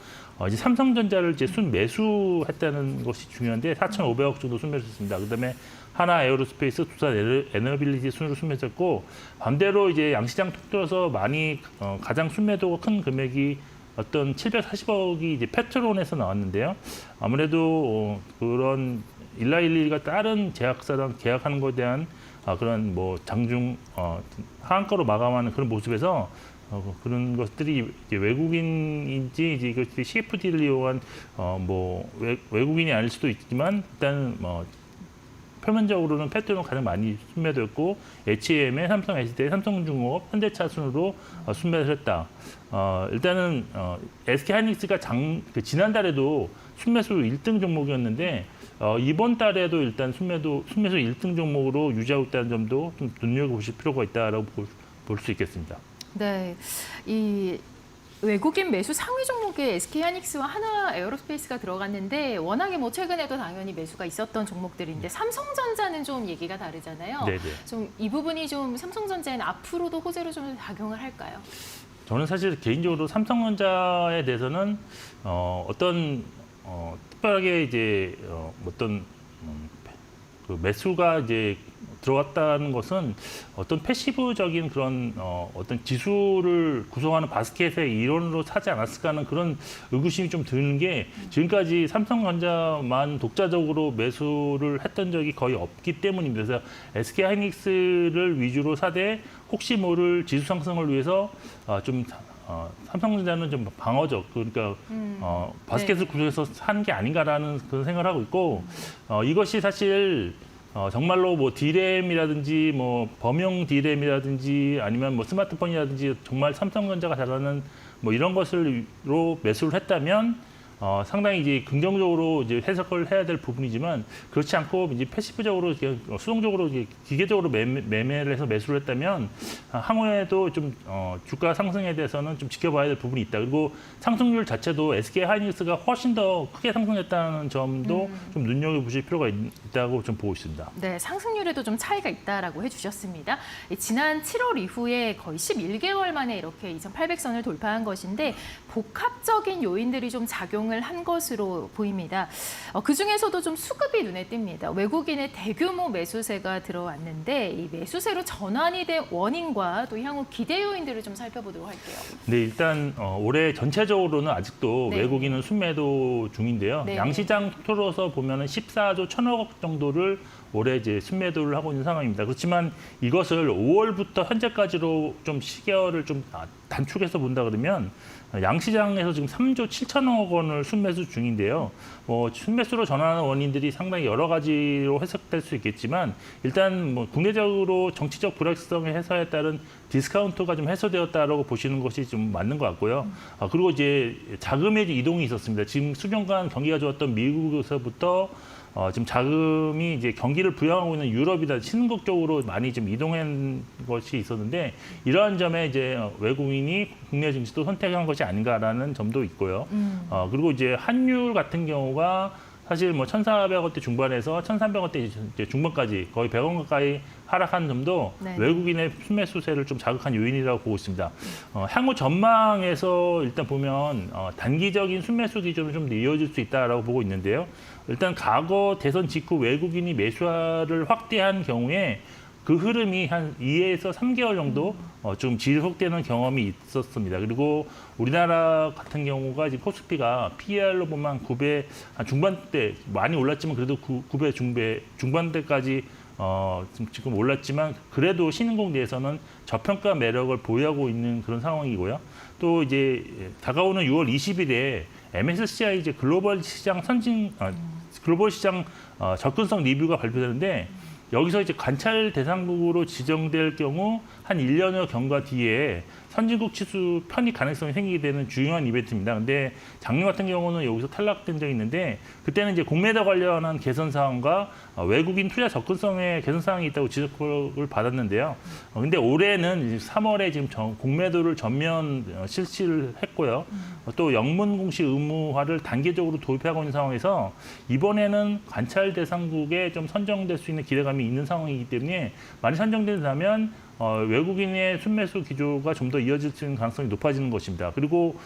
이제 삼성전자를 이제 순매수했다는 것이 중요한데 4,500억 정도 순매수했습니다. 그다음에 하나 에어로스페이스, 두산 에너빌리티 순으로 순매수했고 반대로 이제 양시장 통틀어서 많이 가장 순매도가 큰 금액이 어떤 740억이 이제 페트론에서 나왔는데요. 아무래도 그런 111가 다른 제약사랑 계약하는 것에 대한 그런 뭐 장중 하한가로 마감하는 그런 모습에서 그런 것들이 이제 외국인인지 이제 이것들이 CFD를 이용한 뭐 외국인이 아닐 수도 있지만 일단 뭐 표면적으로는 페트론 가장 많이 순매도했고 HM의 삼성 SDI, 삼성중공업, 현대차 순으로 순매를 했다. 일단은 SK 하이닉스가 지난달에도 순매수 1등 종목이었는데 이번 달에도 일단 순매수 1등 종목으로 유지하고 있다는 점도 좀 눈여겨보실 필요가 있다라고 볼 수 있겠습니다. 네, 이 외국인 매수 상위 종목에 SK 하이닉스와 하나 에어로스페이스가 들어갔는데 워낙에 뭐 최근에도 당연히 매수가 있었던 종목들인데 삼성전자는 좀 얘기가 다르잖아요. 네네. 좀 이 부분이 좀 삼성전자는 앞으로도 호재로 좀 작용을 할까요? 저는 사실 개인적으로 삼성전자에 대해서는 특별하게 이제 그 매수가 이제 들어왔다는 것은 어떤 패시브적인 그런 어떤 지수를 구성하는 바스켓의 일원으로 사지 않았을까 하는 그런 의구심이 좀 드는 게 지금까지 삼성전자만 독자적으로 매수를 했던 적이 거의 없기 때문입니다. 그래서 SK 하이닉스를 위주로 사되 혹시 모를 지수 상승을 위해서 삼성전자는 좀 방어적, 그러니까 바스켓을 구성해서 사는 게 아닌가라는 그런 생각을 하고 있고 이것이 사실 정말로 뭐 D램이라든지 뭐 범용 D램이라든지 아니면 뭐 스마트폰이라든지 정말 삼성전자가 잘하는 뭐 이런 것으로 매수를 했다면 상당히 이제 긍정적으로 이제 해석을 해야 될 부분이지만 그렇지 않고 이제 패시브적으로 수동적으로 기계적으로 매매를 해서 매수를 했다면 향후에도 좀 주가 상승에 대해서는 좀 지켜봐야 될 부분이 있다. 그리고 상승률 자체도 SK 하이닉스가 훨씬 더 크게 상승했다는 점도 좀 눈여겨보실 필요가 있다고 좀 보고 있습니다. 네, 상승률에도 좀 차이가 있다라고 해주셨습니다. 지난 7월 이후에 거의 11개월 만에 이렇게 2,800선을 돌파한 것인데 복합적인 요인들이 좀 작용을 한 것으로 보입니다. 그중에서도 좀 수급이 눈에 띕니다. 외국인의 대규모 매수세가 들어왔는데 이 매수세로 전환이 된 원인과 또 향후 기대 요인들을 좀 살펴보도록 할게요. 네, 일단 올해 전체적으로는 아직도 네. 외국인은 순매도 중인데요. 네. 양시장 토로서 보면은 14조 1,000억 정도를 올해 이제 순매도를 하고 있는 상황입니다. 그렇지만 이것을 5월부터 현재까지로 좀 시계열을 좀 단축해서 본다 그러면 양시장에서 지금 3조 7천억 원을 순매수 중인데요. 순매수로 전환하는 원인들이 상당히 여러 가지로 해석될 수 있겠지만 일단 뭐 국내적으로 정치적 불확실성의 해소에 따른 디스카운트가 좀 해소되었다라고 보시는 것이 좀 맞는 것 같고요. 그리고 이제 자금의 이동이 있었습니다. 지금 수년간 경기가 좋았던 미국에서부터 지금 자금이 이제 경기를 부양하고 있는 유럽이나 신흥국 쪽으로 많이 좀 이동한 것이 있었는데 이러한 점에 이제 외국인이 국내 증시도 선택한 것이 아닌가라는 점도 있고요. 그리고 이제 환율 같은 경우가 사실 뭐 1,400원대 중반에서 1,300원대 이제 중반까지 거의 100원 가까이 하락한 점도 네. 외국인의 순매 수세를 좀 자극한 요인이라고 보고 있습니다. 향후 전망에서 일단 보면 단기적인 순매수 기조는 좀 이어질 수 있다라고 보고 있는데요. 일단 과거 대선 직후 외국인이 매수를 확대한 경우에 그 흐름이 한 2에서 3개월 정도 좀 지속되는 경험이 있었습니다. 그리고 우리나라 같은 경우가 지금 코스피가 PER로 보면 9배 중반대 많이 올랐지만 그래도 9배 중반대까지 지금 올랐지만 그래도 신흥국 내에서는 저평가 매력을 보유하고 있는 그런 상황이고요. 또 이제 다가오는 6월 20일에 MSCI 이제 글로벌 시장 접근성 리뷰가 발표되는데 여기서 이제 관찰 대상국으로 지정될 경우 한 1년여 경과 뒤에 선진국 지수 편입 가능성이 생기게 되는 중요한 이벤트입니다. 근데 작년 같은 경우는 여기서 탈락된 적이 있는데 그때는 이제 공매도 관련한 개선 사항과 외국인 투자 접근성의 개선 사항이 있다고 지적을 받았는데요. 근데 올해는 3월에 지금 공매도를 전면 실시를 했고요. 또 영문 공시 의무화를 단계적으로 도입하고 있는 상황에서 이번에는 관찰 대상국에 좀 선정될 수 있는 기대감이 있는 상황이기 때문에 많이 선정된다면 외국인의 순매수 기조가 좀 더 이어질 수 있는 가능성이 높아지는 것입니다. 그리고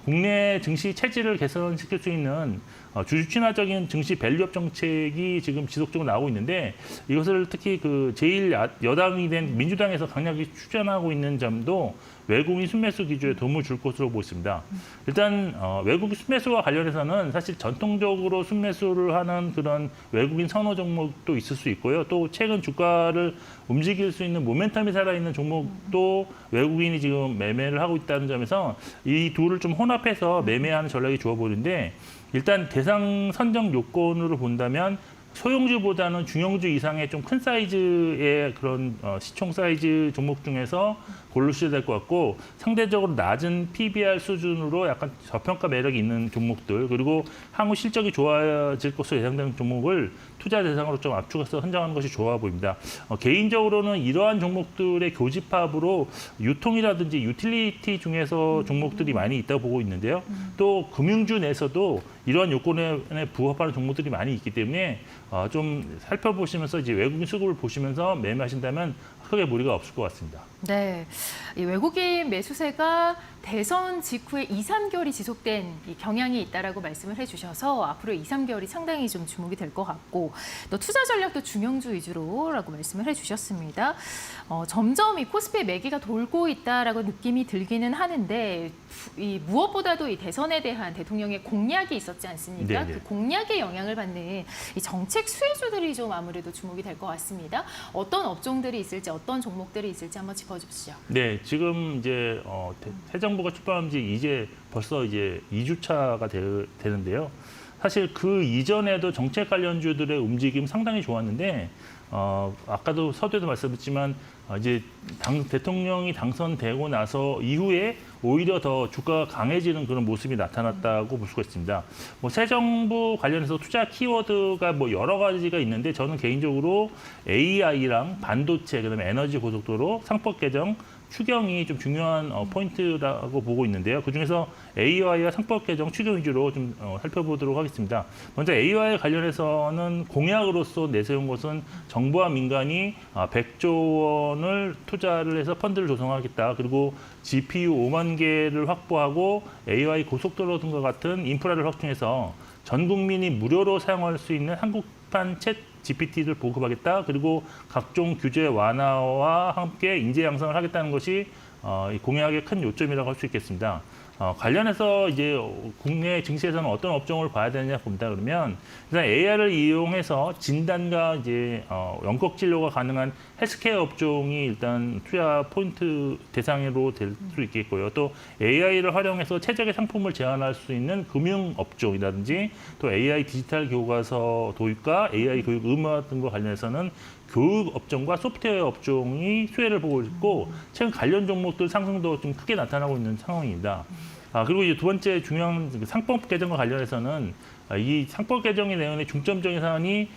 국내 증시 체질을 개선시킬 수 있는 주주 친화적인 증시 밸류업 정책이 지금 지속적으로 나오고 있는데 이것을 특히 그 제1여당이 된 민주당에서 강력히 추진하고 있는 점도 외국인 순매수 기조에 도움을 줄 것으로 보입니다. 일단 외국인 순매수와 관련해서는 사실 전통적으로 순매수를 하는 그런 외국인 선호 종목도 있을 수 있고요. 또 최근 주가를 움직일 수 있는 모멘텀이 살아있는 종목도 외국인이 지금 매매를 하고 있다는 점에서 이 둘을 좀 혼합해서 매매하는 전략이 좋아 보이는데 일단 대상 선정 요건으로 본다면 소형주보다는 중형주 이상의 좀 큰 사이즈의 그런 시총 사이즈 종목 중에서 고르셔야 될 것 같고 상대적으로 낮은 PBR 수준으로 약간 저평가 매력이 있는 종목들 그리고 향후 실적이 좋아질 것으로 예상되는 종목을 투자 대상으로 좀 압축해서 선정하는 것이 좋아 보입니다. 개인적으로는 이러한 종목들의 교집합으로 유통이라든지 유틸리티 중에서 종목들이 많이 있다고 보고 있는데요. 또 금융주 내에서도 이러한 요건에 부합하는 종목들이 많이 있기 때문에 좀 살펴보시면서 이제 외국인 수급을 보시면서 매매하신다면 크게 무리가 없을 것 같습니다. 네, 이 외국인 매수세가 대선 직후에 2, 3개월이 지속된 이 경향이 있다라고 말씀을 해주셔서 앞으로 2, 3개월이 상당히 좀 주목이 될 것 같고 또 투자 전략도 중형주 위주로라고 말씀을 해주셨습니다. 점점 이 코스피의 매기가 돌고 있다라고 느낌이 들기는 하는데 이 무엇보다도 이 대선에 대한 대통령의 공약이 있었지 않습니까? 네네. 그 공약에 영향을 받는 이 정책 수혜주들이 좀 아무래도 주목이 될 것 같습니다. 어떤 업종들이 있을지 어떤 종목들이 있을지 한번 짚어주시죠. 네, 지금 이제 새 정부가 출범한 지 이제 벌써 이제 2주차가 되는데요. 사실 그 이전에도 정책 관련주들의 움직임 상당히 좋았는데 아까도 서두에도 말씀드렸지만 이제 대통령이 당선되고 나서 이후에 오히려 더 주가가 강해지는 그런 모습이 나타났다고 볼 수가 있습니다. 뭐 새 정부 관련해서 투자 키워드가 뭐 여러 가지가 있는데 저는 개인적으로 AI랑 반도체, 그다음에 에너지 고속도로, 상법 개정, 추경이 좀 중요한 포인트라고 보고 있는데요. 그중에서 AI와 상법 개정, 추경 위주로 좀 살펴보도록 하겠습니다. 먼저 AI와 관련해서는 공약으로서 내세운 것은 정부와 민간이 100조 원을 투자를 해서 펀드를 조성하겠다. 그리고 GPU 5만 개를 확보하고 AI 고속도로 등과 같은 인프라를 확충해서 전 국민이 무료로 사용할 수 있는 한국판 챗 GPT를 보급하겠다. 그리고 각종 규제 완화와 함께 인재 양성을 하겠다는 것이 이 공약의 큰 요점이라고 할 수 있겠습니다. 관련해서 이제 국내 증시에서는 어떤 업종을 봐야 되느냐 봅니다. 그러면 일단 AI를 이용해서 진단과 이제 원격 진료가 가능한 헬스케어 업종이 일단 투자 포인트 대상으로 될 수 있겠고요. 또 AI를 활용해서 최적의 상품을 제안할 수 있는 금융 업종이라든지 또 AI 디지털 교과서 도입과 AI 교육 의무화 등과 관련해서는 교육 업종과 소프트웨어 업종이 수혜를 보고 있고 최근 관련 종목들 상승도 좀 크게 나타나고 있는 상황입니다. 그리고 이제 두 번째 중요한 상법 개정과 관련해서는 이 상법 개정의 내용의 중점적인 사안이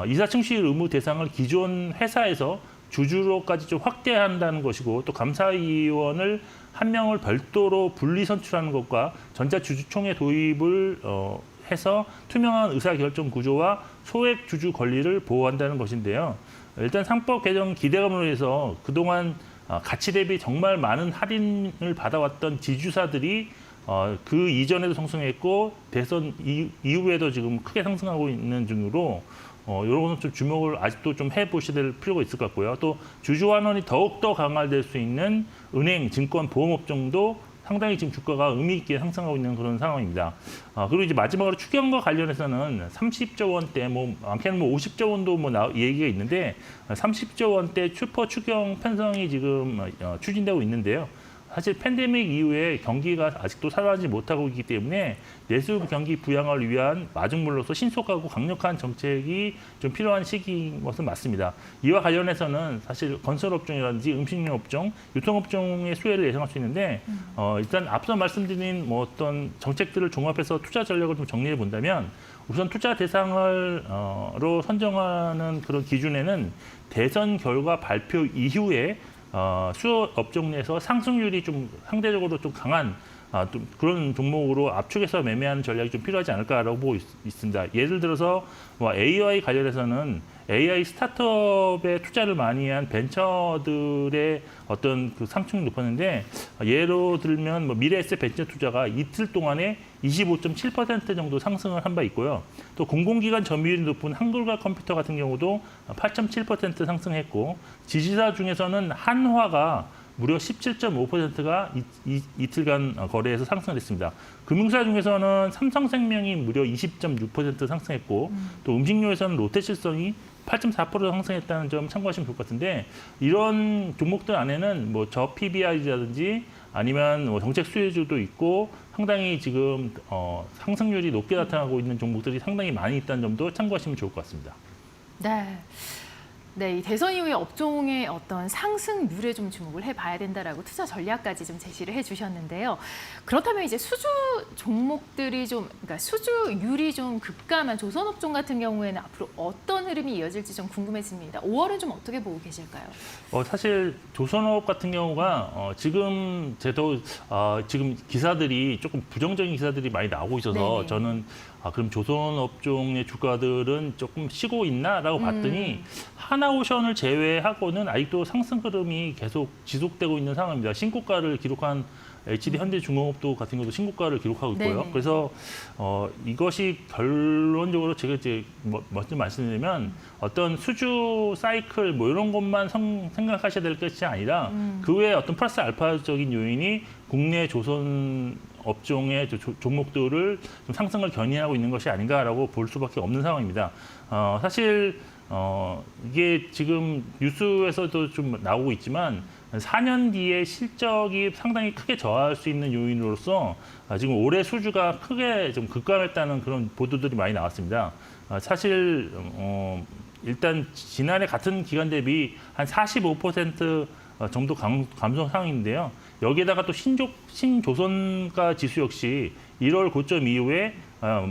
이사청실 의무 대상을 기존 회사에서 주주로까지 좀 확대한다는 것이고 또 감사위원을 한 명을 별도로 분리 선출하는 것과 전자주주총회 도입을 해서 투명한 의사결정 구조와 소액 주주 권리를 보호한다는 것인데요. 일단 상법 개정 기대감으로 해서 그동안 가치 대비 정말 많은 할인을 받아왔던 지주사들이 그 이전에도 상승했고 대선 이후에도 지금 크게 상승하고 있는 중으로 이런 것은 좀 주목을 아직도 좀 해보셔야 될 필요가 있을 것 같고요. 또 주주 환원이 더욱더 강화될 수 있는 은행, 증권, 보험업종도 상당히 지금 주가가 의미 있게 상승하고 있는 그런 상황입니다. 그리고 이제 마지막으로 추경과 관련해서는 30조 원대, 많게는 50조 원도 얘기가 있는데 30조 원대 슈퍼 추경 편성이 지금 추진되고 있는데요. 사실 팬데믹 이후에 경기가 아직도 살아나지 못하고 있기 때문에 내수 경기 부양을 위한 마중물로서 신속하고 강력한 정책이 좀 필요한 시기인 것은 맞습니다. 이와 관련해서는 사실 건설업종이라든지 음식료업종, 유통업종의 수혜를 예상할 수 있는데 일단 앞서 말씀드린 어떤 정책들을 종합해서 투자 전략을 좀 정리해 본다면 우선 투자 대상을로 선정하는 그런 기준에는 대선 결과 발표 이후에 수요 업종 내에서 상승률이 좀 상대적으로 좀 강한 좀 그런 종목으로 압축해서 매매하는 전략이 좀 필요하지 않을까라고 보고 있습니다. 예를 들어서 AI 관련해서는 AI 스타트업에 투자를 많이 한 벤처들의 어떤 그 상승이 높았는데 예로 들면 미래에셋 벤처 투자가 이틀 동안에 25.7% 정도 상승을 한 바 있고요. 또 공공기관 점유율이 높은 한글과 컴퓨터 같은 경우도 8.7% 상승했고 지지사 중에서는 한화가 무려 17.5%가 이틀간 거래에서 상승했습니다. 금융사 중에서는 삼성생명이 무려 20.6% 상승했고 또 음식료에서는 롯데실성이 8.4% 상승했다는 점 참고하시면 좋을 것 같은데 이런 종목들 안에는 저 PBR이라든지 아니면 정책 수혜주도 있고 상당히 지금 상승률이 높게 나타나고 있는 종목들이 상당히 많이 있다는 점도 참고하시면 좋을 것 같습니다. 네. 네, 이 대선 이후의 업종의 어떤 상승률에 좀 주목을 해봐야 된다라고 투자 전략까지 좀 제시를 해주셨는데요. 그렇다면 이제 수주 종목들이 그러니까 수주율이 좀 급감한 조선업종 같은 경우에는 앞으로 어떤 흐름이 이어질지 좀 궁금해집니다. 5월은 좀 어떻게 보고 계실까요? 사실 조선업 같은 경우가 지금 지금 기사들이 조금 부정적인 기사들이 많이 나오고 있어서 네네. 저는 그럼 조선업종의 주가들은 조금 쉬고 있나라고 봤더니 하나오션을 제외하고는 아직도 상승 흐름이 계속 지속되고 있는 상황입니다. 신고가를 기록한 HD 현대중공업도 같은 경우도 신고가를 기록하고 있고요. 네네. 그래서 이것이 결론적으로 제가 이제 먼저 말씀드리면 어떤 수주 사이클 이런 것만 생각하셔야 될 것이 아니라 그 외에 어떤 플러스 알파적인 요인이 국내 조선 업종의 종목들을 좀 상승을 견인하고 있는 것이 아닌가라고 볼 수밖에 없는 상황입니다. 사실 이게 지금 뉴스에서도 좀 나오고 있지만 4년 뒤에 실적이 상당히 크게 저하할 수 있는 요인으로서 지금 올해 수주가 크게 좀 급감했다는 그런 보도들이 많이 나왔습니다. 사실 일단 지난해 같은 기간 대비 한 45% 정도 감소 상황인데요. 여기에다가 또 신조선가 지수 역시 1월 고점 이후에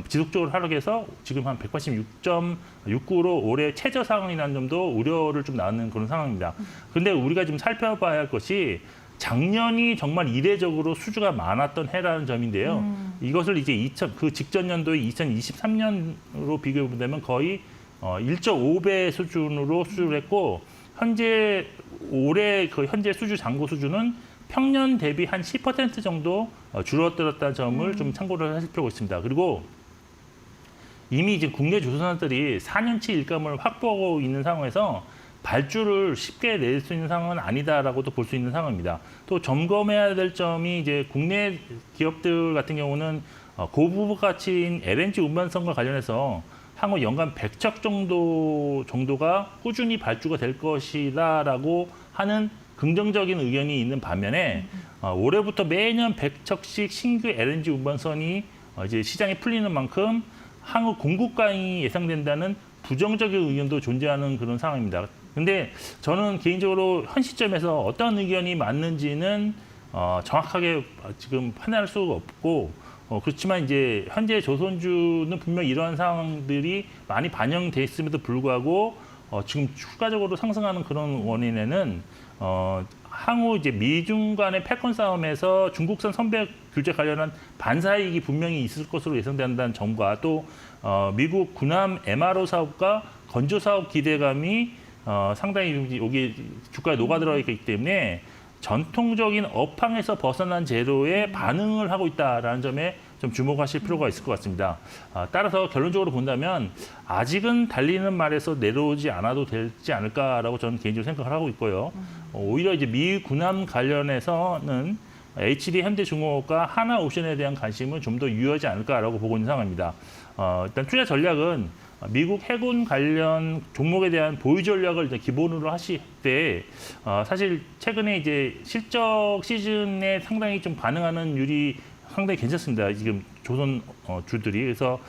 지속적으로 하락해서 지금 한 186.69로 올해 최저 상황이라는 점도 우려를 좀 낳는 그런 상황입니다. 그런데 우리가 지금 살펴봐야 할 것이 작년이 정말 이례적으로 수주가 많았던 해라는 점인데요. 이것을 이제 그 직전 연도의 2023년으로 비교해 보면 거의 1.5배 수준으로 수주를 했고 올해 그 현재 수주 잔고 수준은 평년 대비 한 10% 정도 줄어들었다는 점을 좀 참고를 하실 필요가 있습니다. 그리고 이미 지금 국내 조선사들이 4년치 일감을 확보하고 있는 상황에서 발주를 쉽게 낼 수 있는 상황은 아니다라고도 볼 수 있는 상황입니다. 또 점검해야 될 점이 이제 국내 기업들 같은 경우는 고부가 가치인 LNG 운반선과 관련해서 향후 연간 100척 정도가 꾸준히 발주가 될 것이다라고 하는 긍정적인 의견이 있는 반면에 올해부터 매년 100척씩 신규 LNG 운반선이 이제 시장에 풀리는 만큼 향후 공급강이 예상된다는 부정적인 의견도 존재하는 그런 상황입니다. 근데 저는 개인적으로 현 시점에서 어떤 의견이 맞는지는 정확하게 지금 판단할 수가 없고 그렇지만 이제 현재 조선주는 분명 이러한 상황들이 많이 반영돼 있음에도 불구하고 지금 추가적으로 상승하는 그런 원인에는 향후 이제 미중 간의 패권 싸움에서 중국산 선배 규제 관련한 반사이익이 분명히 있을 것으로 예상된다는 점과 또 미국 군함 MRO 사업과 건조 사업 기대감이 상당히 여기 주가에 녹아들어 있기 때문에 전통적인 업황에서 벗어난 재료에 반응을 하고 있다라는 점에 좀 주목하실 필요가 있을 것 같습니다. 따라서 결론적으로 본다면 아직은 달리는 말에서 내려오지 않아도 되지 않을까라고 저는 개인적으로 생각을 하고 있고요. 오히려 이제 미 군함 관련해서는 HD 현대중공업과 하나오션에 대한 관심은 좀 더 유효하지 않을까라고 보고 있는 상황입니다. 일단 투자 전략은 미국 해군 관련 종목에 대한 보유 전략을 이제 기본으로 하실 때 사실 최근에 이제 실적 시즌에 상당히 좀 반응하는 율이 상당히 괜찮습니다. 지금 조선 주들이. 그래서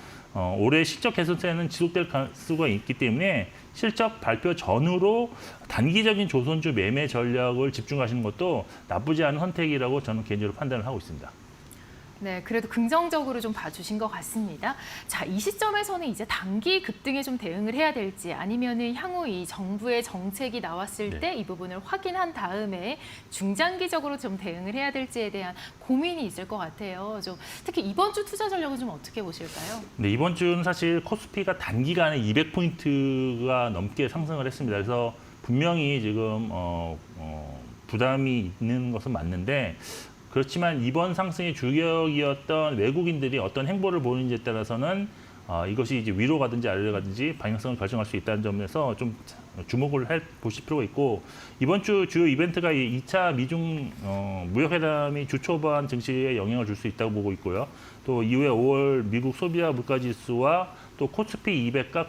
올해 실적 개선세는 지속될 수가 있기 때문에 실적 발표 전후로 단기적인 조선주 매매 전략을 집중하시는 것도 나쁘지 않은 선택이라고 저는 개인적으로 판단을 하고 있습니다. 네, 그래도 긍정적으로 좀 봐주신 것 같습니다. 자, 이 시점에서는 이제 단기 급등에 좀 대응을 해야 될지 아니면은 향후 이 정부의 정책이 나왔을 때 이 부분을 확인한 다음에 중장기적으로 좀 대응을 해야 될지에 대한 고민이 있을 것 같아요. 좀 특히 이번 주 투자 전략은 좀 어떻게 보실까요? 네, 이번 주는 사실 코스피가 단기간에 200포인트가 넘게 상승을 했습니다. 그래서 분명히 지금 부담이 있는 것은 맞는데 그렇지만 이번 상승의 주역이었던 외국인들이 어떤 행보를 보이는지에 따라서는 이것이 이제 위로 가든지 아래로 가든지 방향성을 결정할 수 있다는 점에서 좀 주목을 해 보실 필요가 있고 이번 주 주요 이벤트가 이 2차 미중 무역회담이 주 초반 증시에 영향을 줄 수 있다고 보고 있고요. 또 이후에 5월 미국 소비자 물가지수와 또 코스피 200과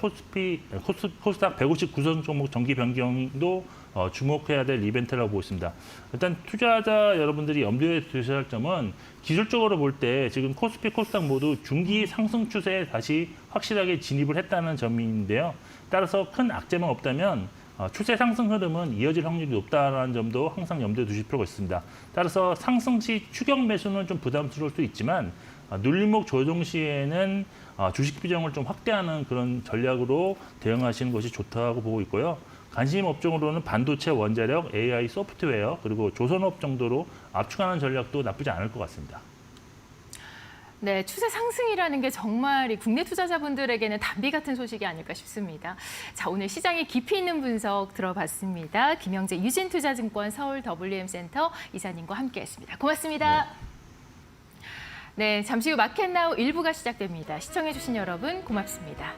코스닥 150 구성 종목 정기 변경도 주목해야 될 이벤트라고 보고 있습니다. 일단 투자자 여러분들이 염두에 두셔야 할 점은 기술적으로 볼 때 지금 코스피, 코스닥 모두 중기 상승 추세에 다시 확실하게 진입을 했다는 점인데요. 따라서 큰 악재만 없다면 추세 상승 흐름은 이어질 확률이 높다는 점도 항상 염두에 두실 필요가 있습니다. 따라서 상승 시 추격 매수는 좀 부담스러울 수 있지만 눌림목 조정 시에는 주식 비중을 좀 확대하는 그런 전략으로 대응하시는 것이 좋다고 보고 있고요. 관심 업종으로는 반도체, 원자력, AI, 소프트웨어 그리고 조선업 정도로 압축하는 전략도 나쁘지 않을 것 같습니다. 네, 추세 상승이라는 게 정말 이 국내 투자자분들에게는 단비 같은 소식이 아닐까 싶습니다. 자, 오늘 시장에 깊이 있는 분석 들어봤습니다. 김영재 유진투자증권 서울 WM센터 이사님과 함께했습니다. 고맙습니다. 네, 잠시 후 마켓나우 1부가 시작됩니다. 시청해주신 여러분 고맙습니다.